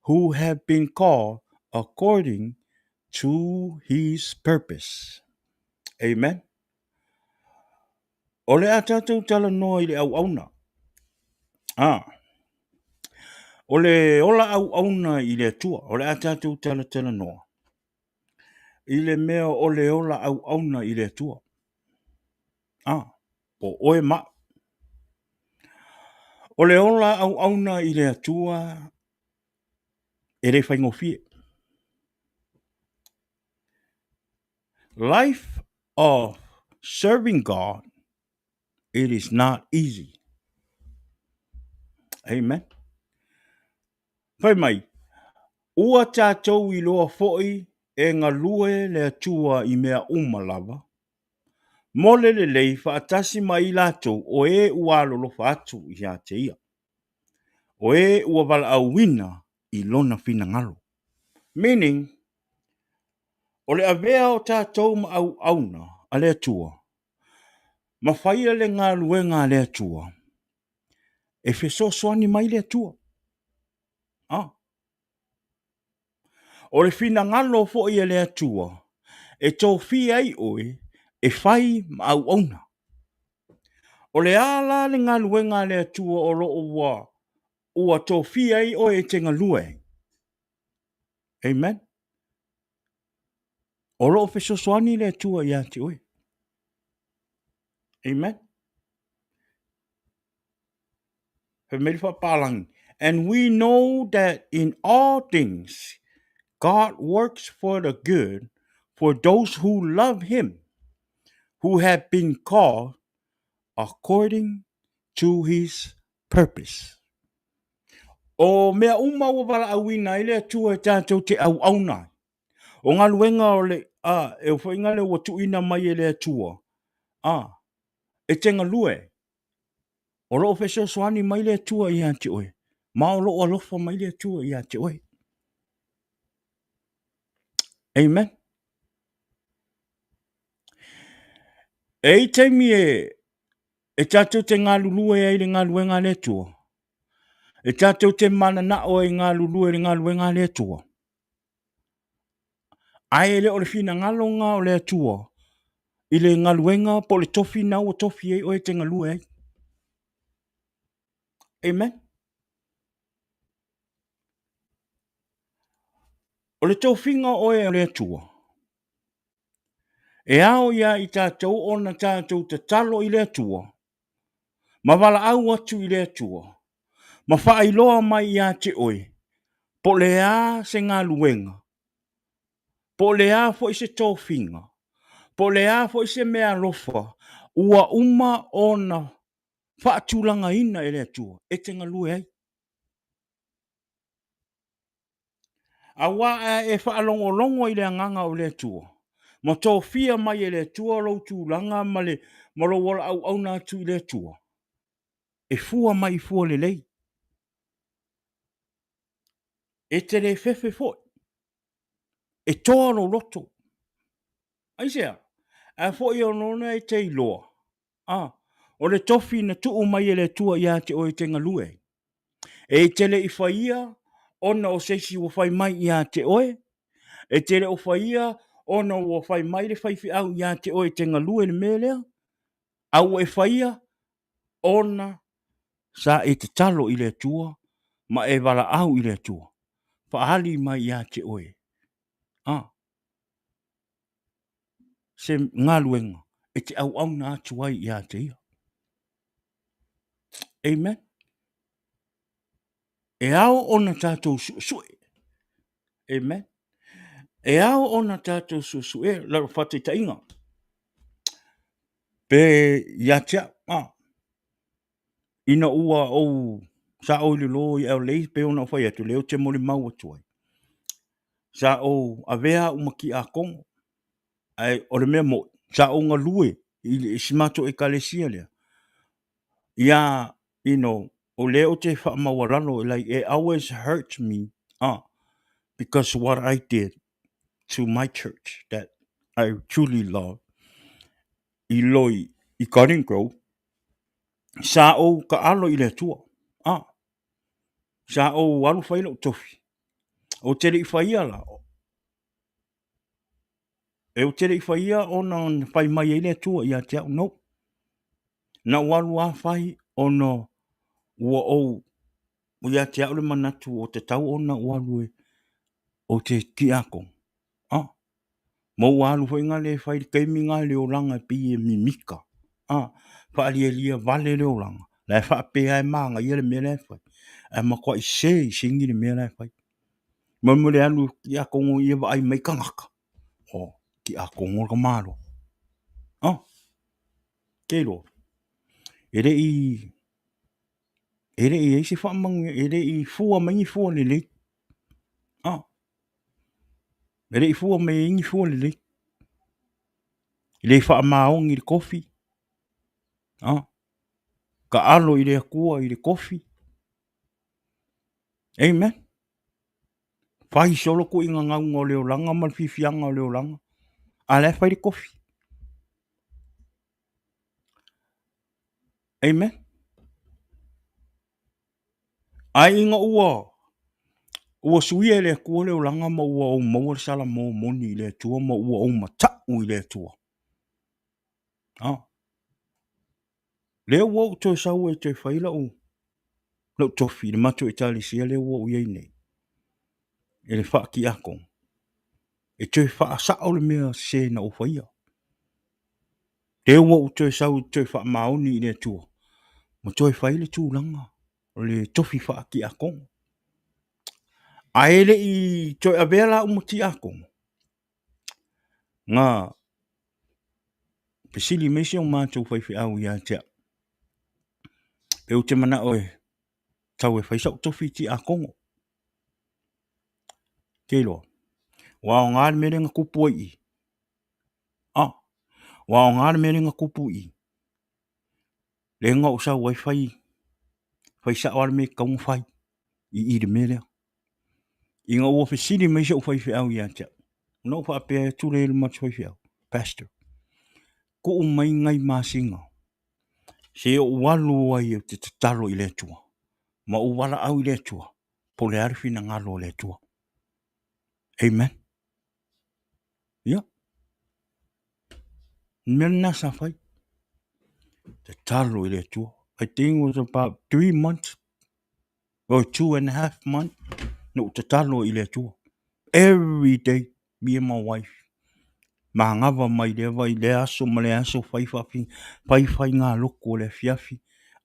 who have been called according to his purpose. Amen. O le a tātou tala noa i le au auna. O le ola au auna i le atua. O le a tātou tala noa. I le mea o le ola au auna i le atua. O oe ma. O le ola au auna i le atua e re whaingofie. Life of serving God, it is not easy. Amen. Whai mai, ua tātou i loa foi e ngā lue le atua i mea umalawa. Mole le lei whaatasi mai lātou o e ua lolofa atu i a te ia. O e ua wala au wina i lona fina ngalo. Meaning, o le avea o tātou ma au auna a le atua. Ma whaia le ngā luenga le atua. E wheso soani mai le atua. O le fina ngalo fo i le atua. E tō fi ai oe e whai ma au auna. O le ala le ngā luenga le atua o lo ua tō fi ai oe e te ngalue. Amen. O lo wheso soani le atua i ati oe. Amen. And we know that in all things, God works for the good for those who love him, who have been called according to his purpose. O mea uma o wala awina ile atua e tātou te au auna. O ngā luenga o le, e o whainga le o tuina mai ele atua. E tenga lue. O loo wheseo soani mai le atua i ati oe. Ma o loo alofa mai le atua i ati oe. Amen. E teimi E tātou te ngā lulue e le ngā luenga le tua. E tātou te mana na o e ngā lulue le ngā luenga le tua. Ai le o le fina ngalo ngā o le tua. I le ngā luenga po le tofi na o tofi e o e te ngalue e. Amen. O le tofinga o e le tua. E ao ia i tātou o na tātou te talo i le tua. Ma wala au atu i le tua. Ma whaailoa mai ia te oe. Po le a se ngā luenga. Po le a fo i se tofinga. Po le a fo i se mea lofa. Ua uma o na whaatulanga ina i le tua. E te ngalue ai. A waa e whaalongo longo i le anganga o le tua. Ma tō fia mai e le tua lau tūlanga ma le maro wala au nā tu i le tua. E fua mai fua le lei. E te le fefe fo. E toa no loto. Aisea, a fo i onona e te iloa. O le tofi na tuu mai e le tua ia te o e te ngalue. E te le i whaia, ona o seisi o whai mai ia te oe. E te le o whaia, ona o whai mai le whaifi au ia te oe te ngalue le melea. Au e whaia, ona sa e te talo i le tua, ma e wala au i le tua. Whaali mai ia te oe. Se ngā luenga, e te au na atu ai ia te ia. Amen. E ao ona tātou suesue. Amen. E ao ona tātou suesue, laro whate ta inga. Pe ia tia, ina ua o sa o le lo i au lei, pe ona whai atu leo te mori mau atu ai. Sa o avea umaki a kongo. Ai, o le mea mo, sa o ngā lue, i simato e kalesia lea. Ia, o leo te whaamawarano, like, it always hurts me, because what I did to my church that I truly love, i loi, i Garden Grove, sa o ka alo i le tua, sa o alu whaila o tofi, o tere i whaia la, e o tere i whaia o na whai mai e le tua i a te au, no, na walu a whai o no, ua o ia te au le manatu o te tau o na walu e, o te ki ako. Mo walu fo inga le fai kaimi nga le olanga pi e mimika. Fa ali lia vale le olanga. La fa pe ai manga ia le mele fai. E ma kwa i singi le mele fai. Mo mo le alu ki ako ngo ia va ai mai kangaka. Ki ako ngo ka malo. Kelo. Ere i eisi fa mangu ere i fua mai fua le le. Ere i fua mai ingi fua le le. Le wha maongi le kofi. Ka alo i le akua i le kofi. Amen. Whai solo ko inga ngaunga o leo langa, malfifianga o leo langa. A le whai le kofi. Amen. Ai inga ua. Ua suia le akua leo langa ma ua o maua sala mo moni i le tua ma ua o matau i le tua. Leo ua uto e sau e te whaila o. Lau tofi, le mato e tali sia leo ua uiei nei. E le wha ki ako. E te wha sao le mea se na o whaia. Leo ua uto e sau te wha maoni i le tua. Ma toi whaile tū langa. O le tofi wha ki ako. A ele i toi avela umati ako. Ngā pesili mesi o mātou whaiwhi au ia tea. E o te mana oe, tau e whaisau tofi ti a kongo. Keilo. Wao ngāre mere ngā kupu i. Wao ngāre mere ngā kupu i. Le ngā usa wai whai. Whaisa wale me kaunga whai. I re mere. I ngā ua whisiri meisa o whaiwhi au ia tea. Nau wha apea tūre ilu matu whaiwhi au. Pastor. Ko o mai ngai māsinga. Se o walu ai o te tatalo I le tua. Ma o wala au I le tua. Po le arifi na ngalo le tua. Amen. Yeah. Mena sa fai. Tatalo I le tua. I think it was about 3 months or 2.5 months. No tatalo I le tua. Every day, me and my wife. Ma ngava mai le vai le aso ma le aso fai ngā loko le fiafi.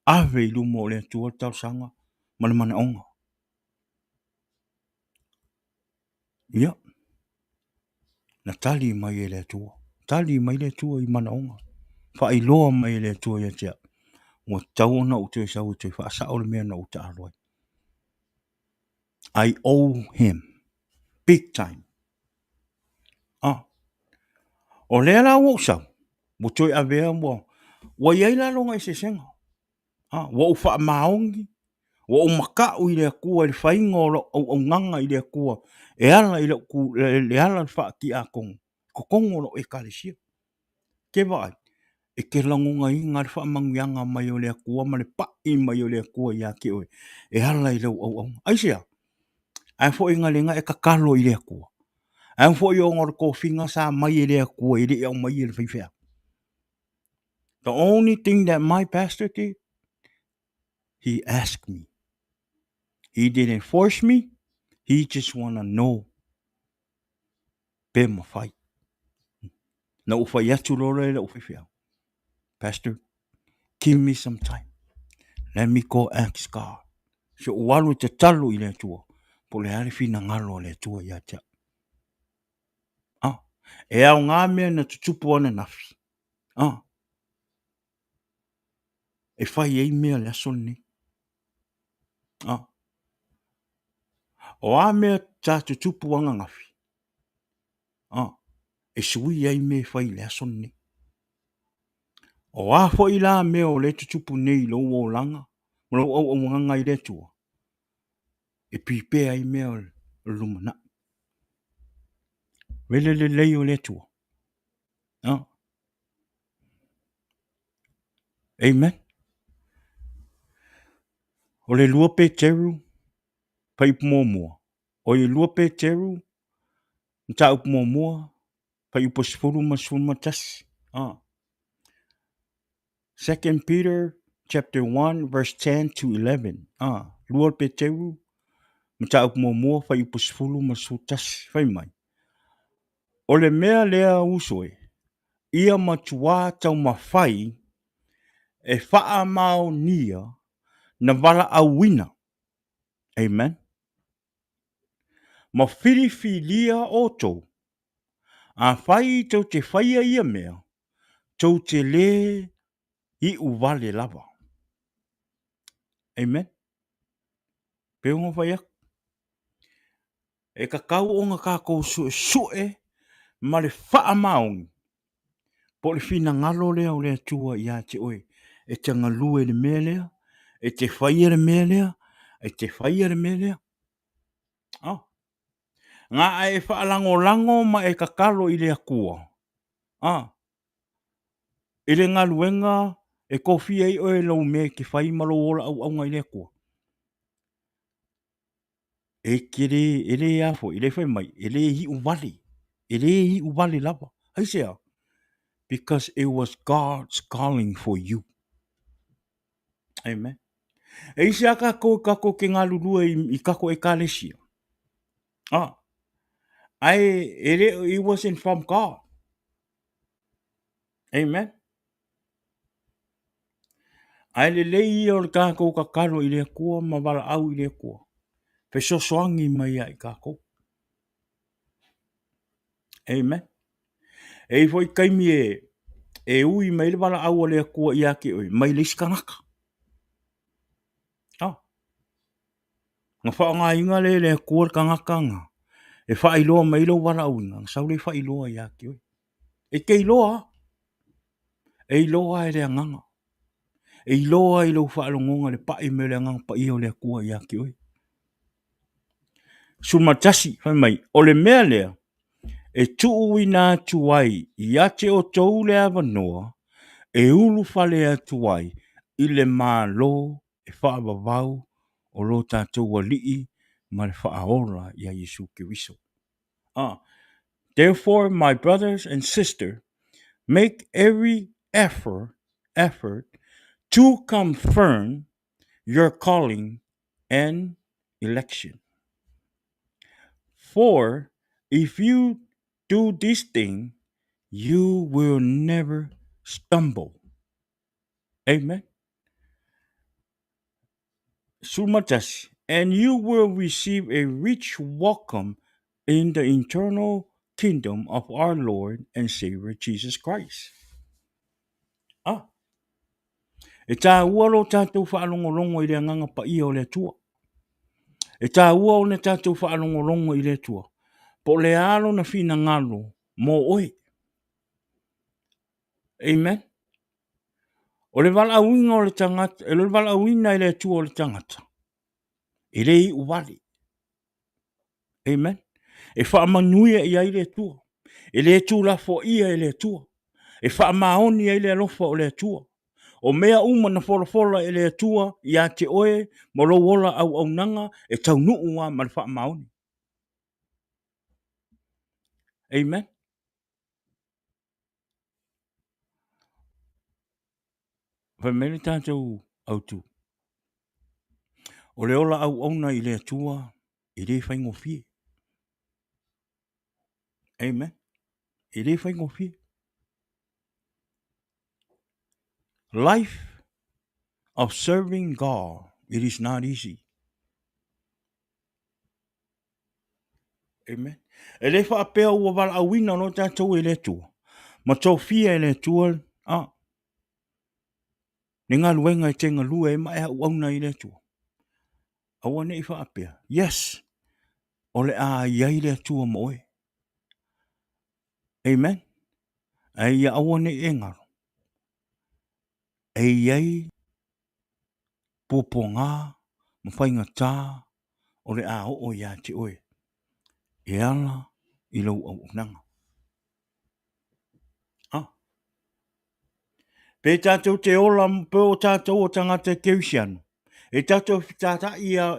Ave ilu mo le tua tau sanga. Ma le mana onga. Yeah. Na tali mai e le tua. Tali mai le tua I mana onga. Fa iloa mai le tua ia tia. Wa tau na utu e sa utu. Fa asa o le mea na uta aloi. I owe him. Big time. O lea la wo sau. Mo toi avea mo. Wa iai la longa I se senga. Wa ufa maongi. Wa o makau I le kua le whainga o nganga I le kua. E ala I le ala wha ki a kongo. Ko kongo lo e kalesia. Ke vai. E ke langunga I ngā wha mangianga mai o le kua. Ma le pai mai o le kua ia ke oe. E ala I le au. Aisea. Ai fo inga lenga e kakalo I le kua. Ai fo I o ngor ko finga sa mai I le kua. I le au mai I le whiwhea. The only thing that my pastor did, he asked me. He didn't force me. He just want to know. Be my fight. Na ufa yatu lore la ufa. Pastor, give me some time. Let me go ask God. So walu te talu I le tua. Po le harifi na ngalo le tua ia tia. E au ngā mea na tutupu ana nafi. E whai ei mea le aso ni. O a mea ta tutupu anga ngafi. E sui ei mea whai le aso ni. O a fo I la mea o le tutupu nei lo o langa. Lo o nganga I le tua. E pipe ai mea o lumana. Wele le lei o le tua. Amen. O le lua pe teru. Pa ipu mua. O le lua pe teru. Nta upu mua. Pa ipu sifuru matasi. 2 Peter chapter 1 verse 10 to 11. Lua pe teru. Nta upu mua. Pa ipu sifuru matasi. Fai mai. O le mea lea usoe. Ia matua tau mawhai. E wha mao nia. Na wala awina. Amen. Ma whiriwhiria o tau. A whai tau te whaia ia mea. Tau te le I uwale lava. Amen. Peonga whaia. E kakau o ngā kākou sue. Ma le wha maongi. Po le whina ngalo lea o lea tua ia te oe. E te ngalue le mea lea. E te whaia le mea lea. E te whaia le mea lea. Ngā e whaalango ma e kakalo I lea kua. I le ngaluenga e kofi ai oe lau me ke whai malo ola au ngai lea kua. E kere, e le afo, I le whai mai, e le hi uwali. E le hi uwali lava. Haisea. Because it was God's calling for you. Amen. E isi a kako ke ngā lulua I kako e kālesia. It wasn't from God. Amen. Ai le lei o le kako kakalo I le kua, ma wala au I le kua. Pe soangi mai ai kako. Amen. E foi kaimi e ui mai le wala au le kua ia ke oi. Mai le skanaka. Nga wha ngā inga le kua kangaka nga. E wha iloa mai lo wala au nga. Sau le wha iloa ia ke oi. E ke iloa. E iloa e le anganga. E iloa I lo wha alongonga le pa I me le anganga pa I o le kua ia ke oi. Sumatasi, whai mai, o le mea lea, e tuu I nā tuai, I ate o tau le awanoa, e ulu whale a tuai, I le mālo e whaavavau o lo tātou wali'i ma le whaaola ia Yesu Kiriso. Therefore, my brothers and sisters, make every effort to confirm your calling and election. For if you do this thing, you will never stumble. Amen. Sumatashi. And you will receive a rich welcome in the eternal kingdom of our Lord and Savior Jesus Christ. E tā ua lo tātou whaalongolongo I le anganga pa ia o le tua. E tā ua o le tātou whaalongolongo I le tua. Po le alo na whina ngalo mo oe. Amen. O le wala awinga o le tangata, e le wala awina I le tua o le tangata. E le I uwali. Amen. E whaamanuia I le tua. E le tu la fo ia I le tua. E whaamaoni I le alofa o le tua. O mea uma na fola I le tua I a te oe mo lo wola au nanga e tau nuu wa ma le whaamaoni. Amen. Whamele tātou au tu. O le ola au auna I le atua, I le whaingo fie. Amen. I le whaingo fie. Life of serving God, it is not easy. Amen. E le whaapea ua wala awina no tātou I le atua. Ma tau fia I le atua, ni ngā luenga I tenga lua e mai au auna I le atua. Awa ne I whaapea. Yes. O le a iai le atua moe. Amen. Ai awa ne e ngaro. E iai poponga mawhainga tā o le a o ia te oe. E ala I lau au nanga. Pe tātou te ola pe o tātou o tangata keisiano. E tātou tāta ia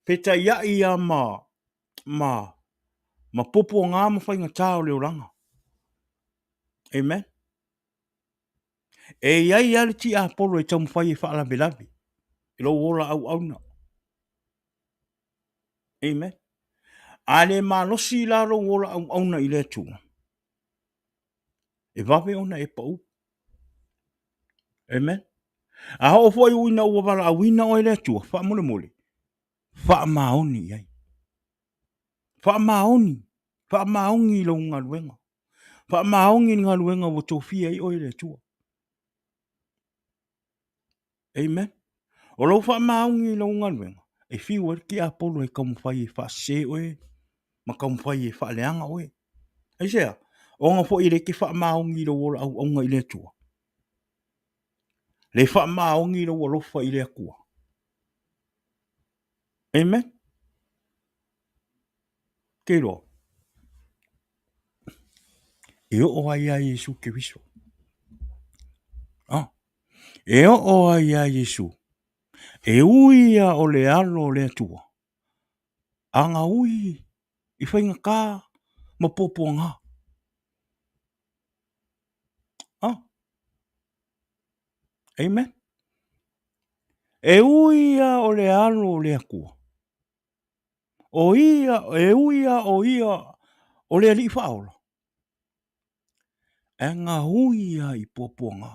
peta ia ia ma popo ngā mawhainga tā o leo ranga. Amen. E iai ale ti a polo e tau mwhai e whaala belabi. E lo ola au auna. Amen. Ale malosi la ro ola au auna I le tu. E vawe ona e pau. Amen. A ho fo I uina ua wala a wina o I le tu. Wha mole mole. Wha maoni iai. Wha maoni. Wha maongi I lo ngā luenga. Wha maongi ngā luenga o tofia I o I le tu. Amen. O lo wha maongi I lo ngā luenga. E whiwa ki a polo e kamwhai e wha se oe. Ma kamwhai e wha leanga oe. Ai sea. O ngā fo I le ki wha maongi lo ola au aunga I le tua. Le wha maongi lo olofa I le akua. Amen. Ke roa. E o ai a Yesu ke viso. E o ai a Yesu. E uia o le alo le atua. Anga ui. I whainga kā. Ma popo ngā. Amen. E uia o le alo le akua. O ia, e uia o ia o le ali whaola. E ngā uia I popo ngā.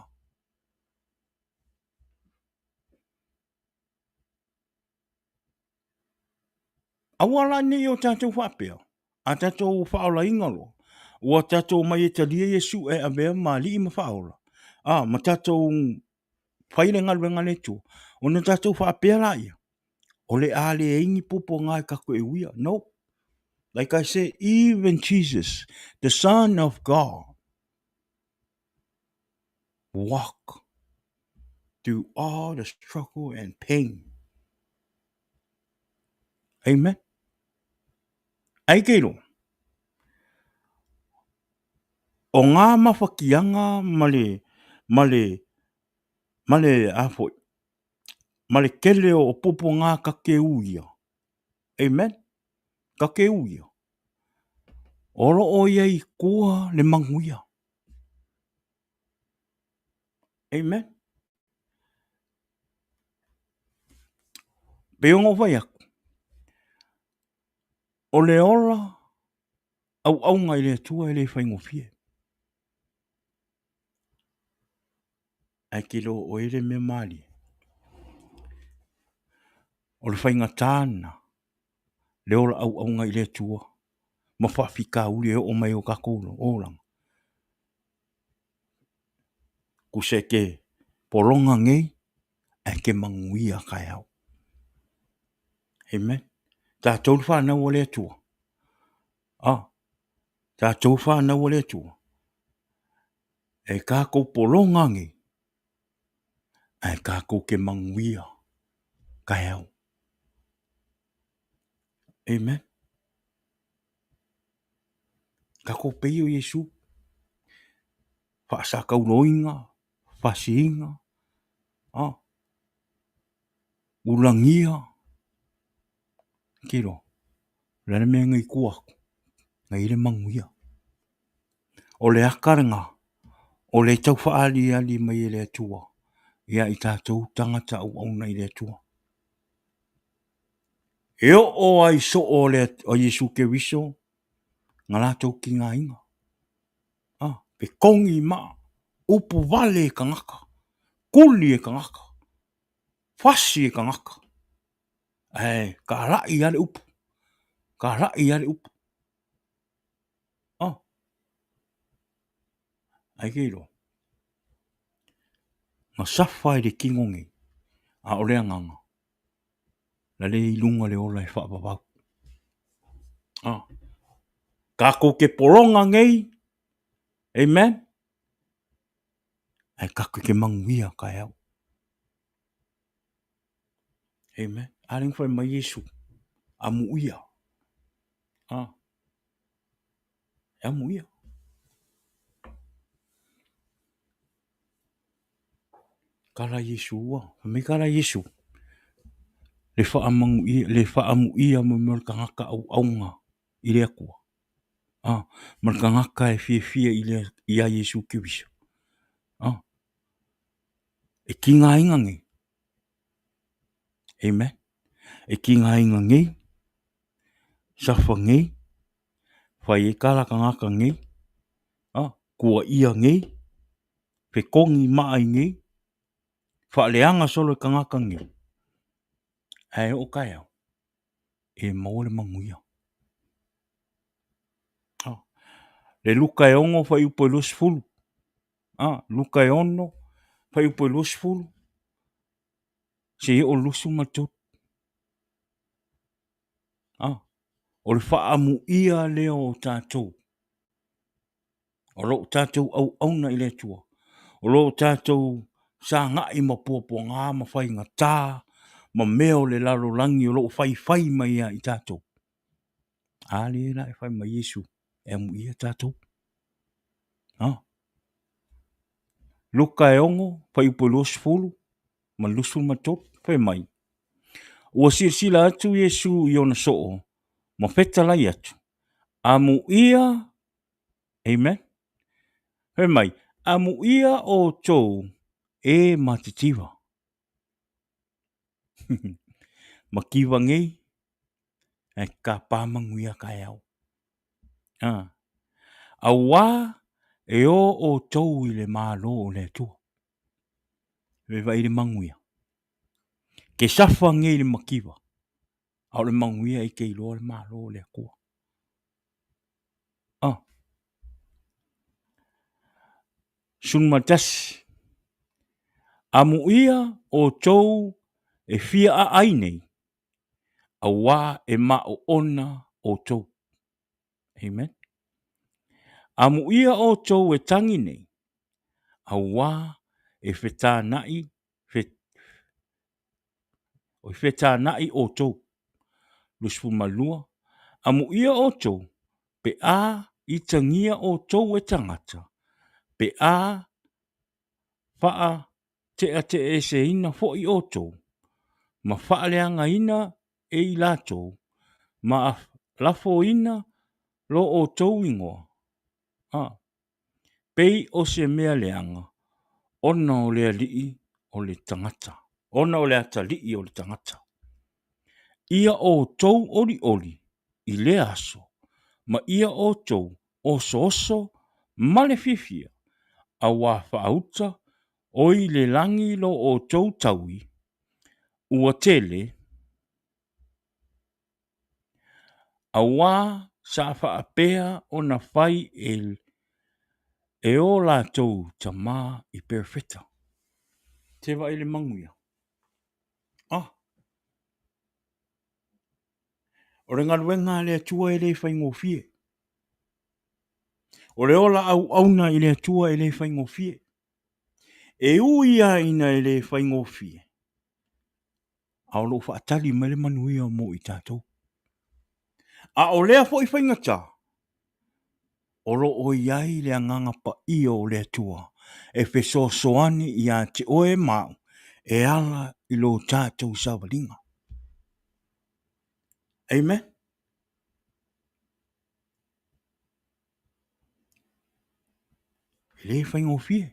Awala ni o tātou whapea. A tātou whaola ingalo. Ua tātou mai e talia Yesu e avea ma li I ma whaola. Ma tātou whaile ngaluenga le tu. O na tātou whapea la ia. O le ale e ingi popo ngā e kako e uia. No. Like I said, even Jesus, the Son of God, walk through all the struggle and pain. Amen. Ai keiro. O ngā mawhakianga male Male afo. Male kele o popo ngā kake uia. Amen. Kake uia. Oro o ia I kua le manguia. Amen. Peongo vai aku. O le ola au ngai le tua le whaingo fie. Ai kilo o ele me mali. O le whainga tāna. Le ola au ngai le tua. Ma whawhika uli o mai o kakolo. Orang. Kuseke polonga ngei. Ai ke manguia kai au. Amen. Tā tau whanau o le tua. Tā tau whanau o le tua. E kako polonga ngei. Ai kako ke manguia kai au. Amen. Kako peio Yesu. Whaasaka uroinga. Whasiinga. Ulangia. Kiro. Rana mea ngai kuaku. Ngai le manguia. O le akaranga. O le tau whaali ali mai le atua. Ia I tātou tangata au nei le atua. E o ai so o le o Yesu ke wiso. Ngā lātou ki ngā inga. Pe kongi maa. Upu wale e kangaka. Kuli e kangaka. Whasi e kangaka. Ka rai ale upu. Ka rai ale upu. Ai keiro. Ngā sawhai le kingongi. A o lea nganga. La le ilunga le ola e whaapapau. Ka ko ke poronga ngei. Amen. Ai ka ko ke manguia kai au. Amen. Aling whai mai Yesu. Amu ia. Amu ia. Kala Yesu ua. Me kala Yesu. Le whaamangu ia. Le whaamu ia mo merkangaka au aunga. I le akua. Merkangaka e fie I le ia Yesu ki wiso. E ki ngā inga ngi. Amen. E ki ngā inga ngi. Safa ngi. Whai e kala kangaka ngi. Kua ia ngi. Pe kongi maa ngi. Whaaleanga solo kangaka ngi. Ai o kai au. E maole manguia. Le luka e ongo whai upo e los fulu. Luka e ono. Whai upo e los fulu. Se e o lusu matot. O le whaamu ia leo o tātou. O lo tātou au auna I le tua. O lo tātou sa ngai ma pōpō ngā ma whai ngā tā. Ma meo le laro langi o lo whai mai I tātou. Ale la e whai mai Yesu. E amu ia tātou. Luka e ongo. Whai upo los fulu. Ma lusu matot. Whai mai. Ua sila atu Yesu I ona soo. Ma feta lai atu. Amu ia. Amen. Whai mai. Amu ia o tō. E matitiwa. Ma kiwa ngei. E ka pāmanguia kai au. Awa. E o tō I le mālo o le tua. Wewa I le manguia. Ke safa ngei le makiwa. Au le manguia I ke ilo le mālo o le kua. Sunmatasi. Amu ia o tō e fia a ainei. Awa e mao ona o tō. Amen. Amu ia o tō e tangi nei. Awa e whetā nai. O whetā nai o tō. Lusfu malua. Amu ia o tō. Pe a I tangia o tō e tangata. Pe a faa te e se ina fo i oto, ma whaaleanga ina e i lato, ma a lafo ina lo o tau ingoa. Pei o se mea leanga, ona o lea lii o le tangata. Ona o le ata lii o le tangata. Ia o tau oli i le aso, ma ia o tau oso ma le fifia, a wā whaauta o i le langi lo o tau taui, ua tele, a wā sa whaapea o na whai e o la tau ta mā i perfecta. Te wa ele manguia. O re ngaruenga le atua e le whaingofie. O le ola au auna i le atua e le whaingofie. E uia ina e le whaingofie. A o lo whaatali ma le manuia mo i tātou. A o lea fo i whaingata. O lo o iai le anganga pa i o le atua. E wheso soani i a te oe mau. E ala i lo tātou sawalinga. Amen. Le whaingofie.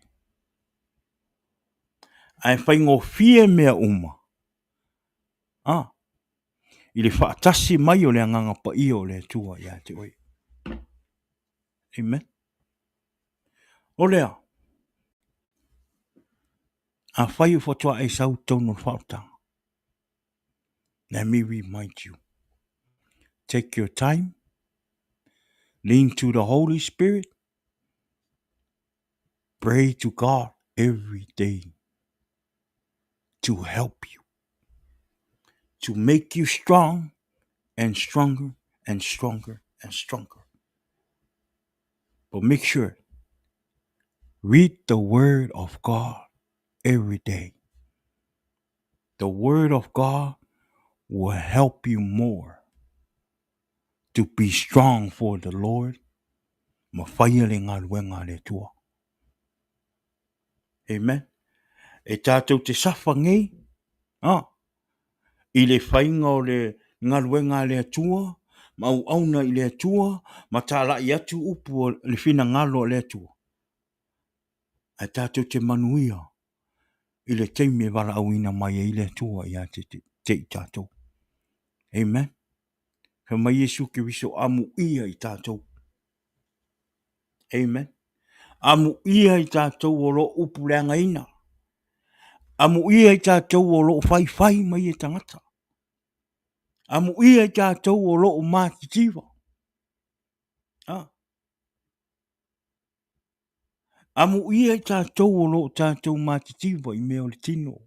Ai whaingofie mea uma. I le whaatasi mai o le anganga pa i o le atua i a te oe. Amen. O lea. A whai u whatua e sau tono whautanga. Let me remind you. Take your time. Lean to the Holy Spirit. Pray to God every day to help you. To make you strong and stronger and stronger and stronger. But make sure. Read the Word of God every day. The Word of God will help you more to be strong for the Lord. Mawhaia ngā luenga le tua. Amen. E tātou te safa ngei. I le whainga o le ngā luenga le atua. Mau auna i le atua. Ma tāla i atu upu o le whina ngalo le atua. E tātou te manuia. I le teime wala auina mai i le atua i a te i tātou. Amen. Ka mai Yesu ke wiso amu ia i tātou. Amen. Amu ia i tātou o lo upu leanga ina. Amu ia i tātou o lo whai mai e tangata. Amu ia i tātou o lo mātitiwa. Amu ia i tātou o lo tātou mātitiwa i mea o le tino.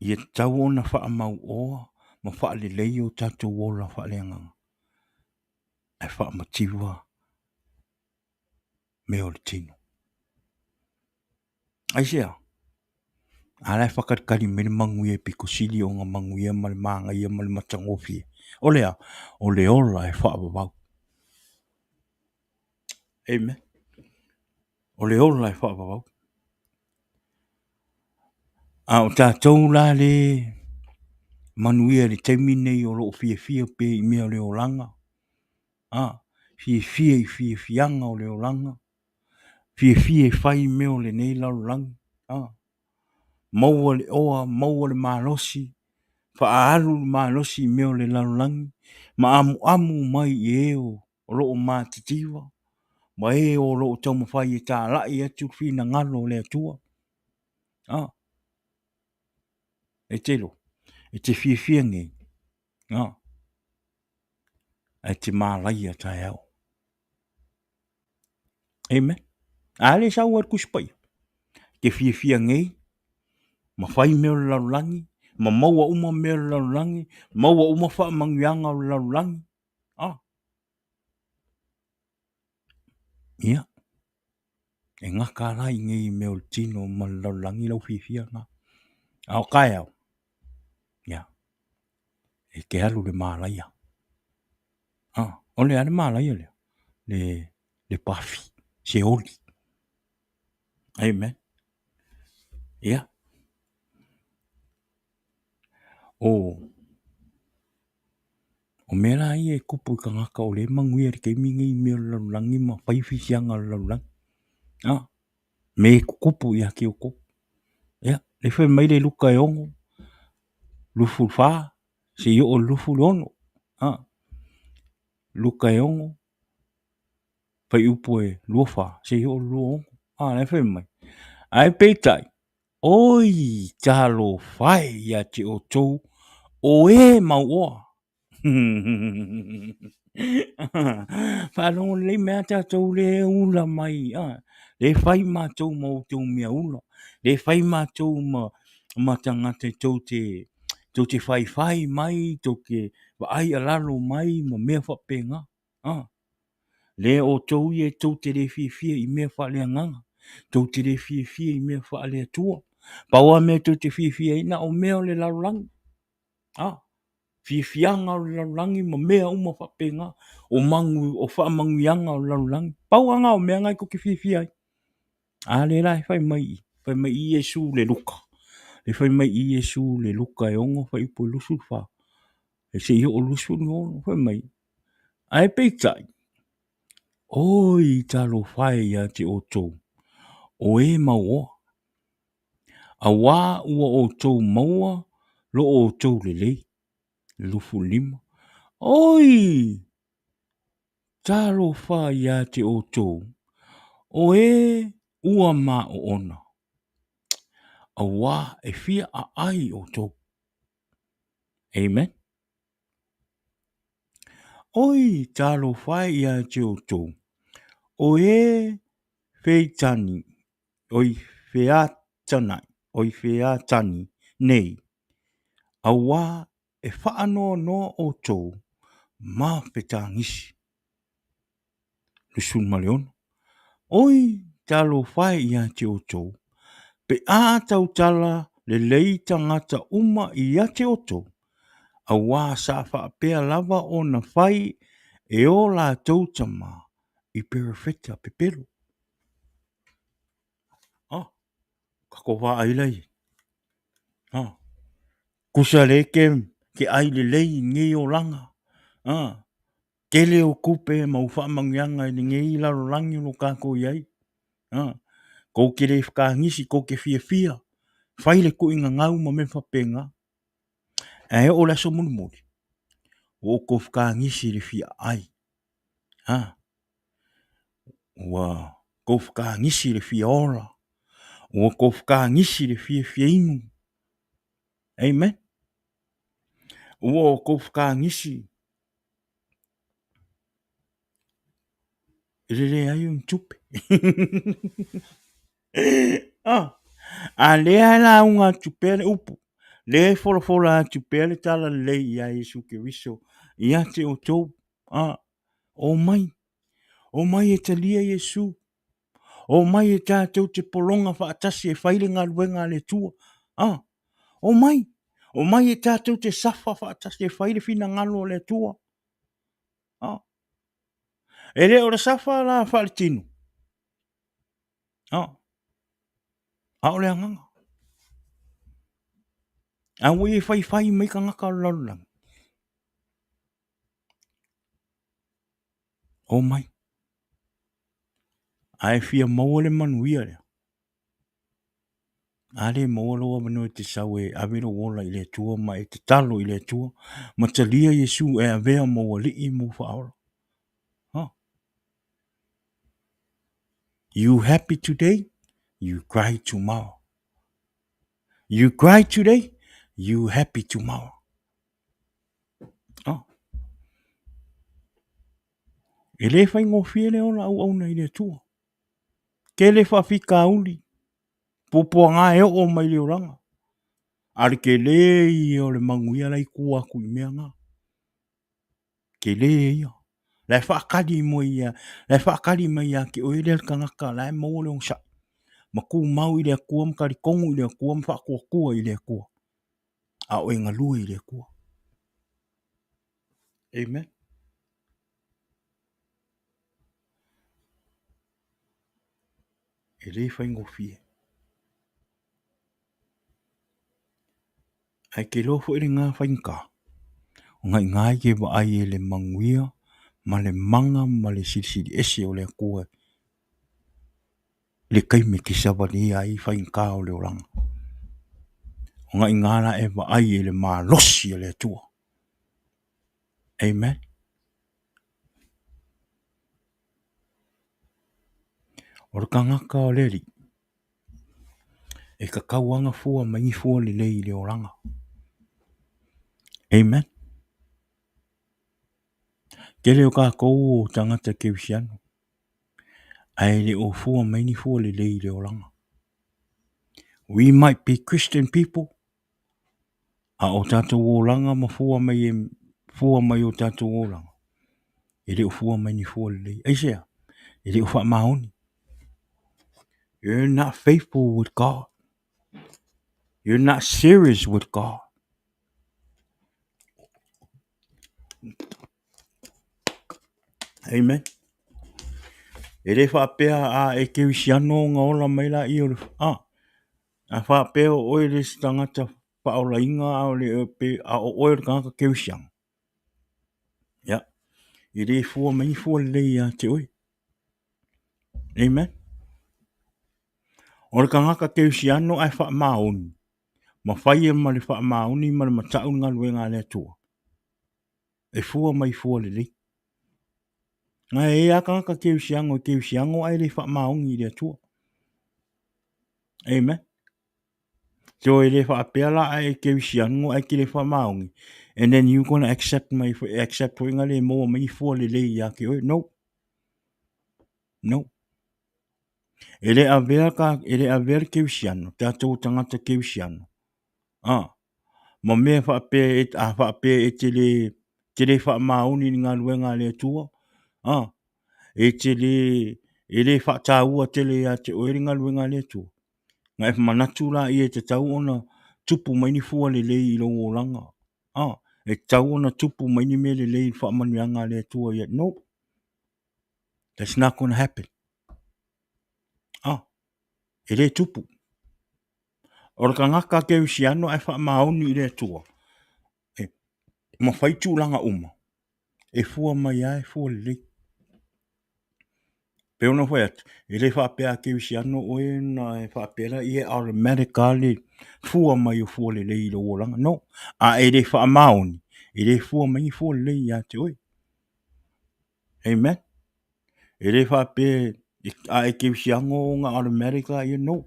Ia tau o na wha mau oa, ma wha le lei o tātou o la wha leanganga. E wha matiwa mea o le tino. Aisea, alai whakatkari mene manguia piko sili o ngā manguia ma le manga ia ma le matangofie. O lea, o le ola e wha wawau. Amen. O le ola e wha wawau. A o tātou la le manuia le teminei o lo fia pe i mea le olanga. Fia i fianga o le olanga. Fia i whai mea o le nei laulangi. Maua le oa, maua le malosi. Whaaru le malosi mea o le laulangi. Ma amu mai i eo o lo o mātitiwa. Ma e o lo o tau mawhai e tā lai atu whina ngalo le atua. E telo. E te fia nge. E te mālai a tai au. Amen. Ale sa uar kuspai. Te fia nge. Ma whai mea le laulangi. Ma maua uma mea le laulangi. Maua uma wha mangianga o le laulangi. Ia. E ngaka rai nge mea le tino ma le laulangi lau fia nga. Ao kai au. Ia. E ke alu le mālaia. O le ale mala ia le pafi. Se oli. Amen. Ia. O mera ia e kupu ka ngaka o le manguia ke minga I mea laulangi ma paifisianga laulangi. Me kupu ia ki oko. Ia. Le whai mai le luka e ongo. Lufu wha. Se i o lufu lono. Luka e ongo. Pai upo e luofa. Se i o luo ongo. Le whai mai. Ai peitai. Oi, talo whai ia te o tau. O e maua. Whanongo le mea tātou le ula mai. Le whai mātou ma o tau mea ula. Le whai mātou ma tangata tau te whai mai, tau ke wa ai alalo mai ma mea whapenga. Le o tau I e tau te le fia I mea whalea nganga. Tau te le fia I mea whalea tua. Paua mea tau te fia ina o mea o le larulangi. Fianga o le larulangi ma mea uma whapenga. O mangu, o whaamanguianga o le larulangi. Pauanga o mea ngai ko ke fia ai. Le lai whai mai. Whai mai I Yesu le luka. Le whai mai I Yesu le luka e ongo whai po lusu wha. E se I o lusu ni ono whai mai. Ai peitai. Oi talo whai ia te o tau. O e maua. A wā ua o tau maua. Lo o tau le lei. Lufu lima. Oi! Talo whai ia te o tau. O e ua mā o ona. A wā e fia a ai o tau. Amen. Oi, talo whai ia te o tau. O e feitani. Oi featanai. Oi featani. Nei. A wā e whaano no o tau. Mā petangisi. Lusun maleona. Oi, talo whai ia te o tau. Pe a tau tala le lei tangata uma I a te o tau. A wā sa whaapea lava o na whai e o la tau tama I perifeta pepero. Kako wha ailai. Kusa le ke aile lei ngi o langa. Kele o kupe ma uwha mangianga I ngi laro langi no kako iai. Ko ke le whakangisi ko ke fia. Whaile ko inga ngau ma me whapenga. E o la so muni. O ko whakangisi le fia ai. Ua ko whakangisi le fia ora. Ua ko whakangisi le fia inu. Amen. Ua ko whakangisi. Le ai un tupe. A lea la unga tupele upu. Le fola tupele tala le ia Yesu Keriso. Ia te o tau. O mai. O mai e talia Yesu. O mai e tātou te polonga whaatasi e whaile ngā ruenga le tua. O mai. O mai e tātou te safa whaatasi e whaile whina ngalo le tua. E le o le safa la whaile tinu. A o le anganga. A ui e whai mai ka ngaka o larulang. O mai. A e fia maua le manuia lea. A le maua loa manu e te sau e awero wola I le tua ma e te talo I le tua. Ma talia Yesu e avea maua li I mu whaora. You happy today? You cry tomorrow. You cry today? You happy tomorrow. E le whai ngofie le ola au na I le tua. Ke le whawhika uli. Popua ngā e o mai le oranga. Are ke le I o le manguia lai kua kui mea ngā. Ke le ia. Lai whaakari mo ia. Lai whaakari mai ia ke oe le kangaka lai mau le ongsa. Ma ku mau I le kua mkari kongu I le kua mwhakua kua I le kua. A oe ngalua I le kua. Amen. e le whaingofie. Ai ke lofo i ngā whainga. O ngai ke wa ai e le manguia, ma le manga, ma le sirisiri ese o le kua. Le kaime ki savani ai whainga o le oranga. O ngai ngāra e wa ai e le malosi o le atua. Amen. O le kangaka o le ri. E ka kauanga fua mai fua le lei le oranga. Amen. Ke leo ka kou o tangata ke usiano. Ai le o fua mai ni fua le lei le oranga. We might be Christian people. A o tātou o langa ma fua mai o tātou o langa. E le o fua mai ni fua le lei. Eisea, e le o wha maoni. You're not faithful with God. You're not serious with God. Amen. E le whapea a e ke usiano ngā ola mai la i o le a whapea o e le tangata whaola inga a o le pe a o oe le kanga ke usiano. Ya. I le fua mai fua le lei a te oe. Amen. O le kangaka ke usiano ai wha maoni. Ma whaia ma le wha maoni ma le matau ngā luenga le atua. E fua mai fua le lei. Nga e a kangaka ke usiango ai le wha maoni le atua. Amen. So e le wha apela ai ke usiango ai ki le wha maoni. And then you gonna accept winga le mo mai fua le lei ya ke oe. No. No. Ele avea ke usiano. Tātou tangata ke usiano. Ma mea whape e te le wha maoni ni ngā luenga le atua. E te le wha tāua te le a te oe ngā luenga le atua. Nga e manatu la i e te tau ona tupu mai ni fua le lei i lo o langa. E tau ona tupu mai ni me le lei wha manuanga le atua yet. No. That's not going to happen. E le tupu. O le kangaka ke usiano ai wha maoni i le atua. Ma whaitu langa uma. E fua mai ai fua le lei. Pe ona whai atu. E le whapea ke usiano oe na e whapea i e automatically fua mai o fua le lei i lo o langa. No. E le wha maoni. E le fua mai fua le lei a te oe. Amen. E le whapea e ke usiango o ngā automatically i no.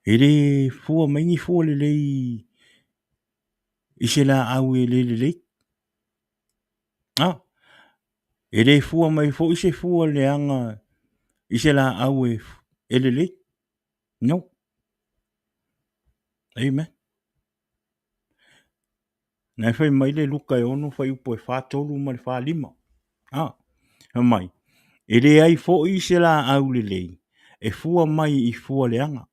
E le fua mai fua le lei i se la au e le lei. E le fua mai fo i se fua le anga i se la au e le lei. No. Amen. Nai whai mai le luka e ono whai upo e whātolu ma le whālima. Mai. E le ai fo i se la au le lei. E fua mai i fua le anga.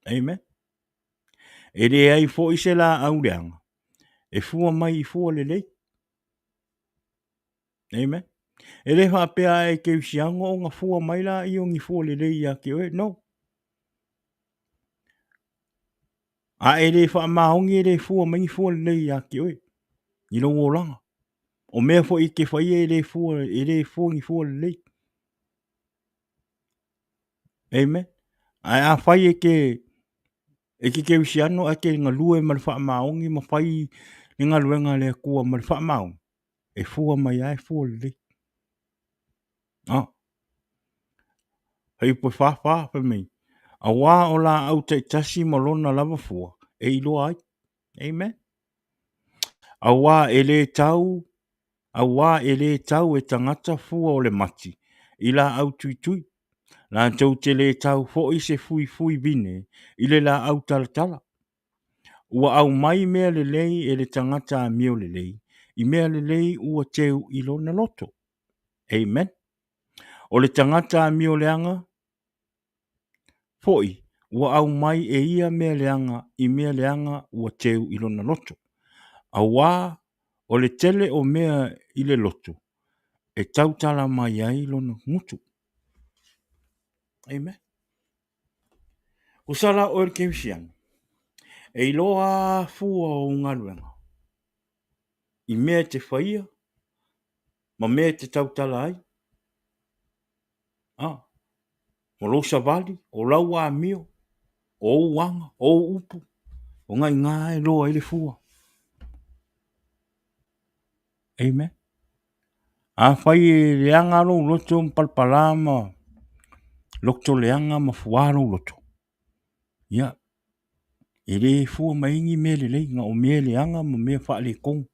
Amen. E le ai fo i se la au le anga. E fua mai i fua le lei. Amen. E le whapea e ke usiango o ngā fua mai la i o ngi fua le lei a ke oe. No. E le wha maongi e le fua mai fua le lei a ke oe. I lo o langa. O mea fo i ke whai e le fua ngi fua le lei. Amen. A whai e ke usiano a ke ngā lue ma le wha maongi ma whai ni ngā luenga le kua ma le wha maongi. E fua mai ai fua le lei. Hei po whawha pa mei. A wā o la au te tasi ma lona lava fua. E ilo ai. Amen. A wā e le tau e tangata fua o le mati. I la au tui tui. La tau te le tau fo i se fui fui bine. I le la au talatala. Ua au mai mea le lei e le tangata a mio le lei. I mea le lei ua teu i lona loto. Amen. O le tangata a mio leanga. Foi, ua au mai e ia mea leanga i mea leanga ua teu i lona loto. A wā, o le tele o mea i le loto. e tautala mai ai lona mutu. Amen. Usala o ke msian. E iloa fua o ngaluenga. I mea te whaia, ma mea te tautala ai. O lo savali, o laua mio, o wanga, o upu, o ngai ngai loa ile fua. Amen. A whai e leanga lo loto mpalpalama, lokto leanga ma fuaro loto. Ia, e le fua maingi mele le, o mea leanga ma mea wha le kong.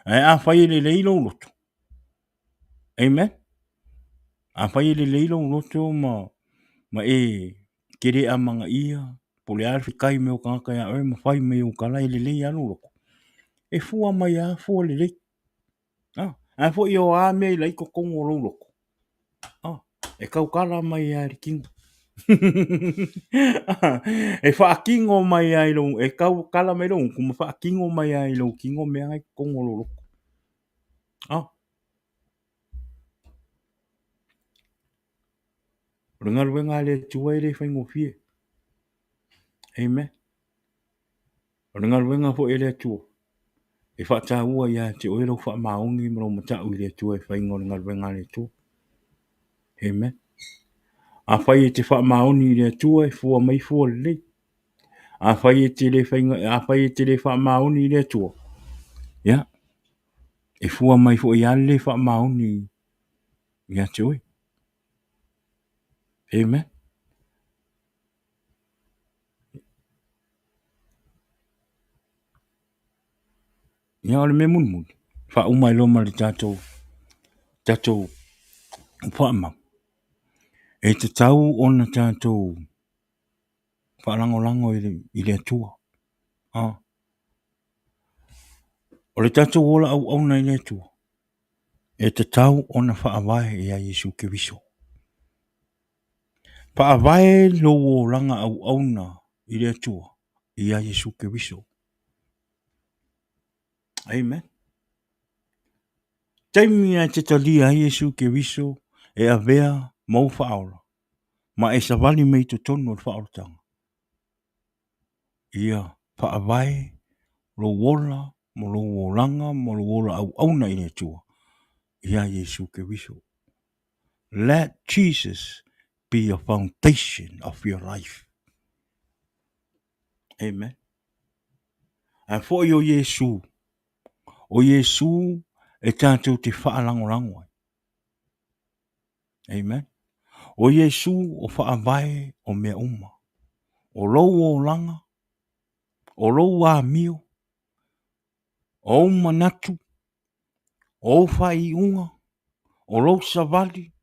A whai le leilo loto. Amen. A whai le leilo loto ma e kere amanga ia, pole arfi kai meo kanga ya oe, ma whai meo kala e le lei anu loko. E fua mai a fua le lei. A fo i o a mea i laiko kongo lo loko. E kau kala mai a rikingo. E wha kingo mai a ilo, e kau kala mai lo, kuma wha kingo mai a ilo, kingo mea ai kongo lo loko. Runga ruenga le tua e le whaingo fie. Amen. Runga ruenga fo e le tua. E wha tā ua ia te oero wha maungi maro matau i le tua e whaingo runga ruenga le tua. Amen. A whai e te wha mauni i le tua e fua mai fua le. A whai e te le whainga, a whai e te le wha mauni i le tua. Ia. E fua mai fua i ale wha mauni i a te oi. Amen. Ia ole me mun mun. Wha umai loma le tātou. Tātou. Wha mau. E te tau ona tātou. Wha lango lango i le tua. O le tātou ola au nei le tua. E te tau ona wha awae i a Yesu Kiriso. Wha awae lo o langa au na i le tua. I a Yesu Kiriso. Amen. Taimi a te tali a Yesu Kiriso e a vea mau wha aula. Ma e savali mei to tonu o wha aultanga. Ia wha awae lo wola, mo lo wolanga, mo lo wola au na i le tua. I a Yesu Kiriso. Let Jesus be a foundation of your life. Amen. A fo o Yesu. O Yesu e tātou te whaalangolango. Amen. O Yesu o whaavae o mea uma. O lou o langa. O lou a mio. O uma natu. O whai unga. O lou savali.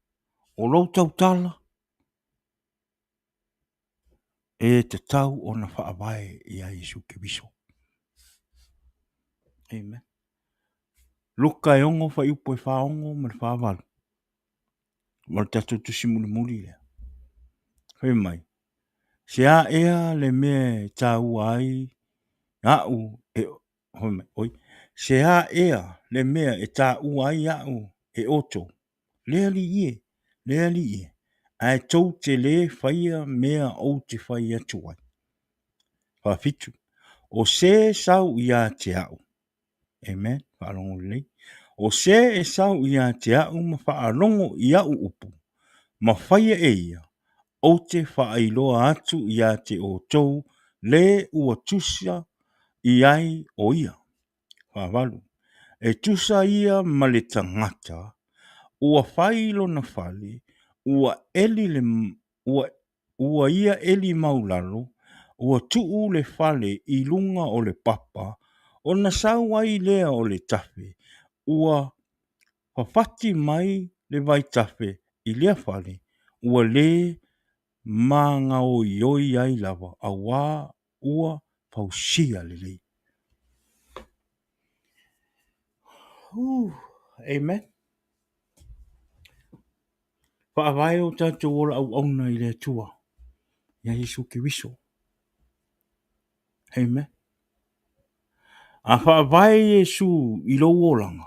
O lou tautala. E te tau o na whaavae i a Yesu Kiriso. Amen. Luka e ongo wha iupo e whaongo ma le whaavalu. Ma le tātou tusi muli muli lea. Whai mai. Se a ea le mea tā ua ai. Au e hoi mai. Oi. Se a ea le mea e tā ua ai au e oto. Lea li ie. Lea li ie. Ai tau te le whaia mea o te whaia tuai. Whawhitu. O se sau ia te au. Amen. Whaalongo lei. O se e sau ia te au ma whaalongo i au upu. Ma whaia e ia. O te whaailoa atu ia te o tau le ua tusia i ai o ia. Whawalu. E tusa ia ma le tangata. Ua whailo na whali. Ua eli le ua ia eli maulalo. Ua tuu le whale i lunga o le papa. O na sau ai lea o le tafe. Ua whawhati mai le vai tafe i lea whale. Ua le mā ngā o ioi ai lava. A wā ua pausia le lei. Amen. Whaavai o tātou ora au auna i le tua. Ia Yesu Kiriso. Amen. A whaavai Yesu i lo olanga.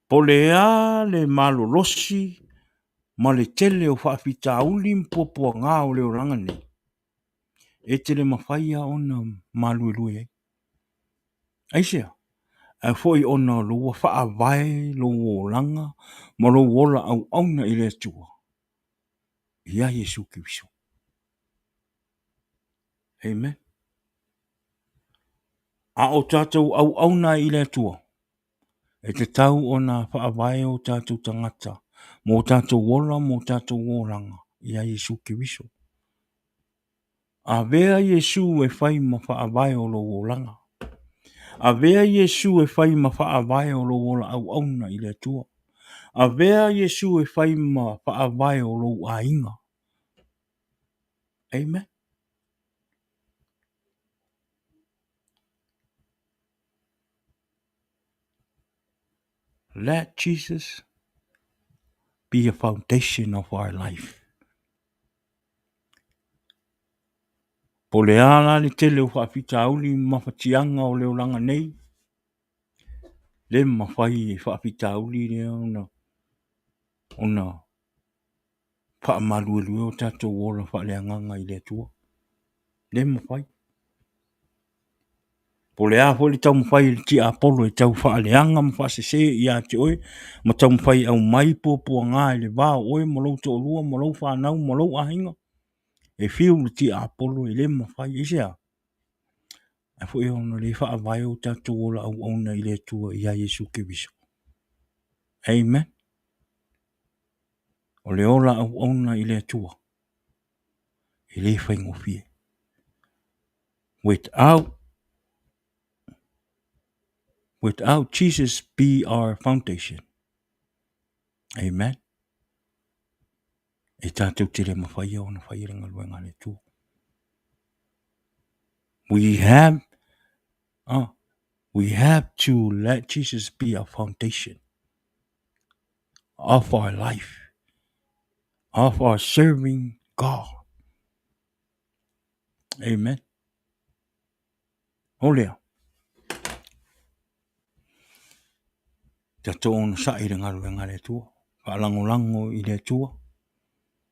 Po lea le malolosi, ma le tele o whaafitauli mpopua ngā o leo ranga nei. E te le mawhaia ona maluelue ai. Aisea, a foi ona lua whaavai lo o langa, ma lo wola au auna i le tua. Ia Yesu Kiriso. Amen. A o tātou au auna i le tua. E te tau o nā whaavai o tātou tangata. Mō tātou wola, mō tātou wōranga. Ia Yesu Kiriso. A vea Yesu e whai ma whaavai o lo wōranga. A vea Yesu e whai ma whaavai o lo wola au auna i le tua. A vea Yesu e whai ma whaavai o lo ainga. Amen. Let Jesus be a foundation of our life. Po le ala le tele o whaafitauli mawhatianga o leo langa nei. Le mawhai e whaafitauli le ona whaamaluelue o tātou wola whaaleanganga i le tua. Le mawhai. Po le a fo le tau mawhai le ti Apollo e tau whaaleanga mawhasese i a te oe. Ma tau mawhai au mai po ngā le wā oe malau to olua, malau whanau, malau ahinga. E whiu le ti Apollo e le mawhai isea. A fo e ona le whaavai o tātou wola au auna i le tua i a Yesu Kiriso. Amen. O le ola au auna i le tua. I le whaingofie. Without Jesus be our foundation. Amen. E tātou te le mawhai o na whairenga luenga le tua. We have to let Jesus be our foundation of our life, of our serving God. Amen. Olea. Tato ona sa i renga luenga le tua. Whaalango i le tua.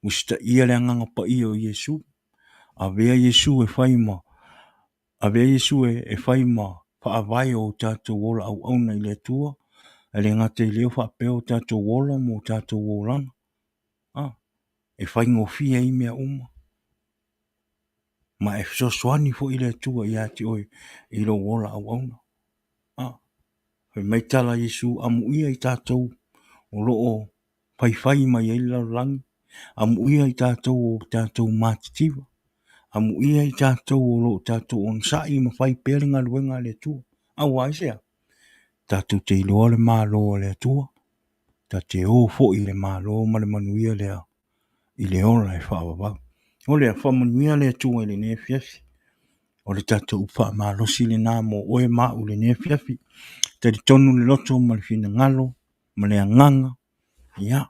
Wista ia le nganga pa i o Yesu. A vea Yesu e whaima. A vea Yesu e whaima whaavai o tātou wola au auna i le tua. E le ngate leo whaapeo tātou wola mo tātou wolanga. E whaingofia i mea uma. Ma e fsoswani fo i le tua i ati oi i lo wola au auna. He meitala Yesu amu ia i tātou o loo whai mai e lau langi. Amu ia i tātou o tātou mātitiva. Amu ia i tātou o loo tātou on sai ma whai pēringa luenga le tua. Au aisea. Tātou te iloa le mālo le tua. Ta te o fo i le mālo ma le manuia lea. I le ola e whaavavau. O lea whamanuia le tua i le ne fiafi. O le tātou upa mālosi le nā mo oe mau le ne fiafi. Te di tonu le loto ma le fina ngalo, ma le anganga, ia.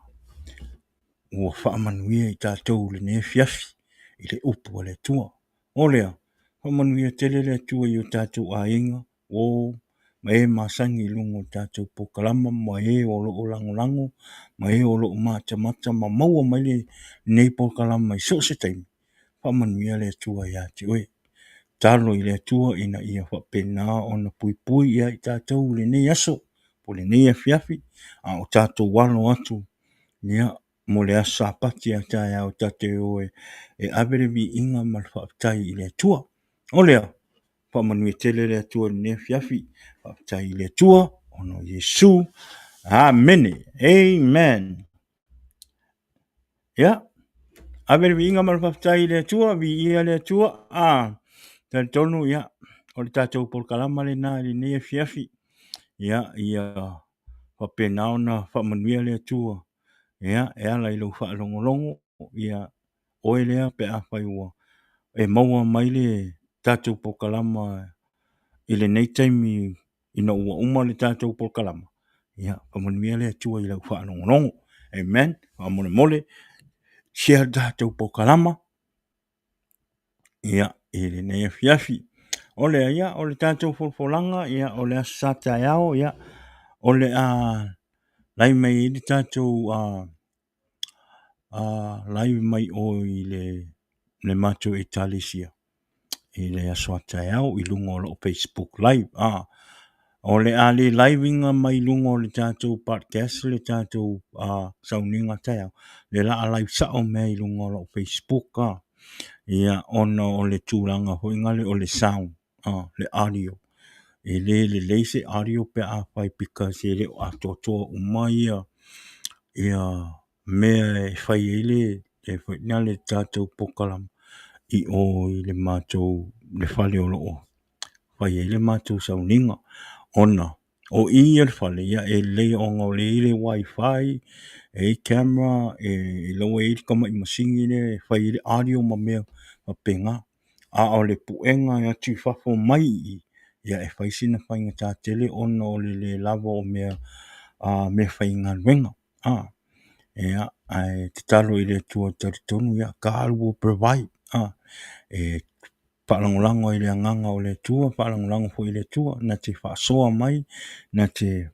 Ua whaamanuia i tātou le ne fiafi, i le upu le tua. O lea, whaamanuia tele le tua i o tātou a inga, o ma e masangi lungo tātou pokalama, ma e o loo lango, ma e o loo mata, ma maua mai le nei pokalama i so se taimi. Whaamanuia le tua i ati oe. Talo i le tua ina ia whapena o na pui ia i tātou le nei aso, po le nei fiafi, a o tātou walo atu, nia mo le asa pati a tae o tātou e avere vi inga mal whaptai i le tua. O lea, whamanui tele le tua le nei fiafi, whaptai i le tua, ono Yesu, amen, amen. Ia, avere vi inga mal whaptai i le tua, vi ia le tua, Tan tonu ia o le tātou polkalama le nā le nei fiafi. Ia whapena ona whamanuia le tua. Ia e ala i lau whaalongolongo. Ia oe lea pe a whaiua. E maua mai le tātou polkalama i le nei taimi ina ua le tātou polkalama. Ia whamanuia le tua i lau whaalongolongo. Amen. Whamone mole. Share tātou polkalama. Ia i le nei fiafi. O le ia o le tātou folfolanga ia o le asata iao ia o le lai mai i le tātou lai mai o i le mātou e tālesia i le aso atai au i lunga o lo Facebook live o le ali liveinga mai lunga o le tātou podcast le tātou sauninga tai au le la a live sa o mea i lunga o lo Facebook ia ona o le tūlanga hoi ngale o le sound le audio e le se audio pe a fai because e le a totoa umai ia mea e fai e fai na le tātou pokalam i o i le mātou le fale o loo fai le mātou sauninga ona o i le fale ia e le onga o le wifi e camera e lo e kama i masingi le fai le audio ma mea ma penga a o le puenga ia tu fafo mai ia e fai sina fai ngata tele ona o le lava o mea me fai ngā wenga ia ai te talo i le tua taritonu ia ka alu o provide e whaalangolango i le anganga o le tua, whaalangolango fo i le tua, na te whaasoa mai, na te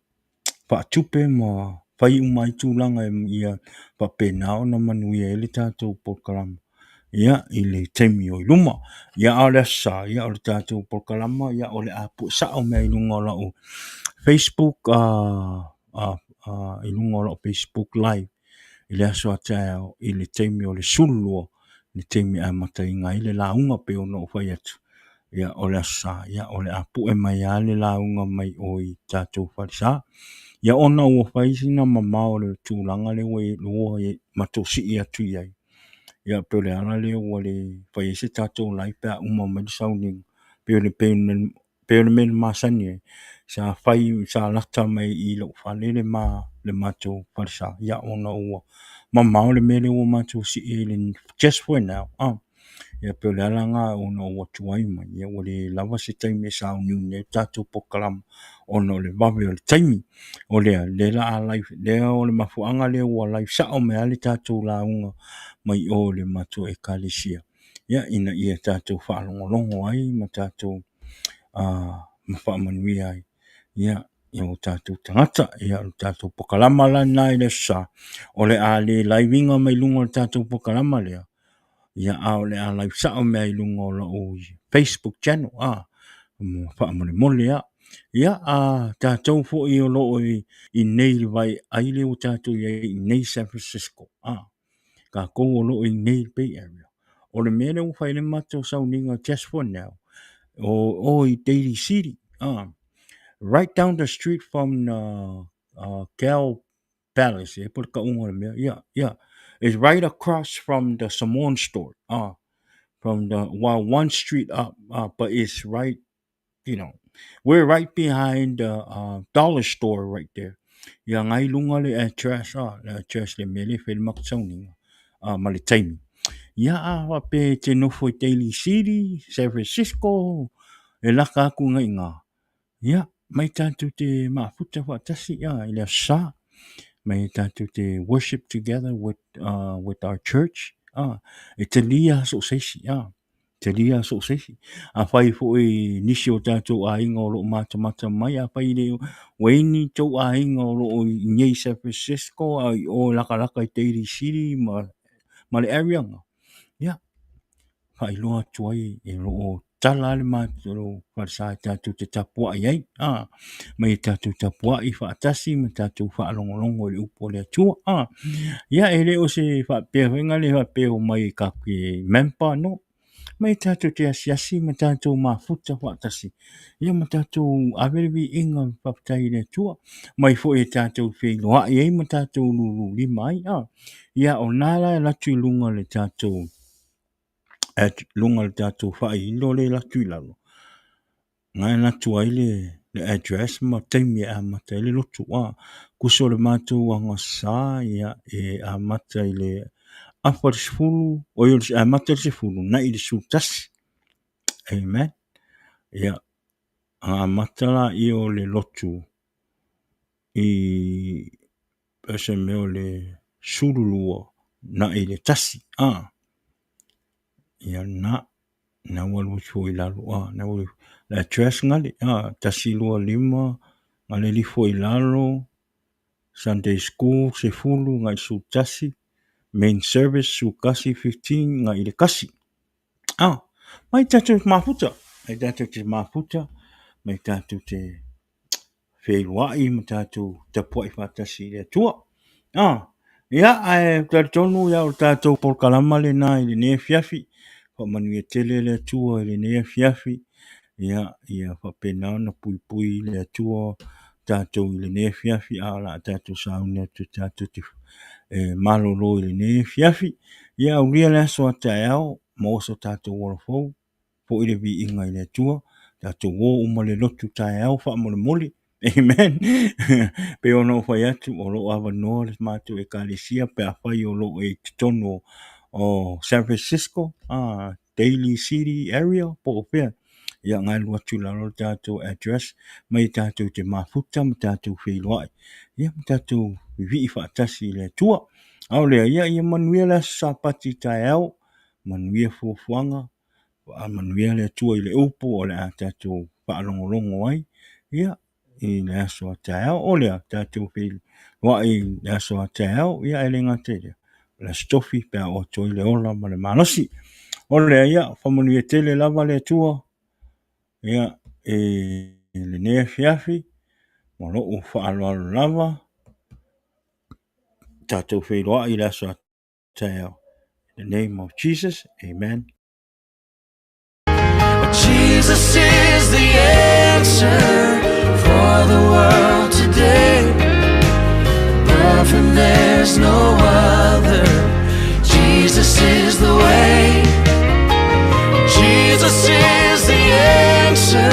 whaatupe ma whai umai tūlanga ia whapenao na manuia e le tātou porkalama. Ia i le teimi o i luma, ia o le asa, ia o le tātou porkalama, ia o le apu sa o mea i lunga o lau Facebook, i lunga o lau Facebook live, i le aso atao i le teimi o le sulua, le teimi a mata inga i le launga pe o no whai atu. Ia o le asa, ia o le apu e mai a le launga mai o i tātou wharisa. Ia ona ua whaisina ma mao le tūlanga le wei lua e matosi i atu iai. Ia pe o le ala le ua le whaise tātou lai pe a uma mai sauning. Pe o le mele masani e. Sa whai, sa lata mai i lo whale le mātou wharisa. Ia ona ua. Ma mao le mele ua mātou si e le just for now. Ia pe o le alanga ona ua tuai mai. Ia o le lava se taimi e sa uniu ne tātou pokalama. Ona o le wawe o le taimi. O le la a life. Lea o le mafuanga le ua life sa o mea le tātou launga mai o le mātou e kālesia. Ia ina ia tātou whaalongolongo ai ma tātou ma whaamanui ai. Ia ia o tātou tangata, ia o tātou pokalama la nai le sa. O le a le laivinga mai lunga o tātou pokalama lea. Ia a o le a live sa o mea i lunga o la o Facebook channel, mo whaamane mole ia a tātou fo i o loo i nei vai aile o tātou i nei San Francisco, ka kou o loo i nei Bay Area. O le mele o whaile mato sauninga just for now, o i Daly City, right down the street from Cal Palace, put ka unga le mea, yeah. It's right across from the Samoan store, from the one street up, but it's right, we're right behind the dollar store right there. Yang ngai lunga le address le mele fel maksoning, male taimi. Ya wa pe te nofo i Daly City, San Francisco, e laka aku ngai ngā. Ya, mai tātou te maafuta whatasi, ila sa. May tātou te worship together with our church. E te lia so seisi. Te lia so seisi. A whai fo e nisi o tātou a inga o lo mata mai. A whai leo weini tau a inga o lo i Ngei San Francisco. O laka i Daly City. Ma le area nga. Ia. Whai loa tuai e lo tala le mātou wharsa tātou te tapua i ai. Mai tātou tapua i whaatasi, mai tātou whaalongolongo i upo le atua. Ia e leo se whapea wenga le whapea o mai kakwe mempa no. Mai tātou te asiasi, mai tātou mafuta whaatasi. Ia mai tātou aweriwi inga whaptai le atua. Mai fo e tātou whenua i ai, mai tātou lulu lima ai. Ia o nala e latu i lunga le tātou lunga le tātou whai ilo le latu i lalo. Ngai latu ai le address ma taimi a mata i le lotu. Kuso le mātou anga sā ia e a mata i le awhar sifuru, o i a mata i sifuru, na i le sultasi. Amen. Ia a mata la i o le lotu i pese meo le surulua na i le tasi. Ia na walu fo i lalo na walu la address ngale tasi lua lima ngale li fo i lalo Sunday school se fulu ngai su tasi. Main service su kasi 15 ngai le kasi. Mai tatu mafuta. Mai tatu te mafuta. Mai tatu te whairuai. Mai tatu te puai whatasi le tua. Ia ai tonu ia o tatu polkalama le nā i le ne fiafi. Whamanui tele le tua i le ne fiafi. Ia whapena na pui le tua tātou i le ne fiafi ala tātou sauna tu tātou te malolo i le ne fiafi. Ia uria le aso a tae au, mauso tātou warafou, po i le vi inga i le tua, tātou wō umale lotu tae au, wha mole mole. Amen. Pe ono whai atu, o lo awa noa le mātou e kālesia, pe a whai o lo e titono o San Francisco, Daly City area, po o pia. Ia ngai lua tula lo tātou address, mai tātou te mafuta, mai tātou whailoai. Ia mai tātou vi i whaatasi le tua. Au lea, ia manuia le sapati tae au, manuia fuafuanga, manuia le tua i le upo, o le a tātou whaalongolongo ai. Ia, i le aso a tae au, o lea tātou whailoai le aso a tae au, ia ele ngate lea. Le stofi, pia o toi le ola, ma le malosi. O lea, ia, whamanuia tele lava le tua, ia le nea fiafi mo lo u whaaloalo lava tātou whairoa i laso teo. In the name of Jesus, amen. Jesus is the answer for the world today. Above him there's no other. Jesus is the way. Jesus is the answer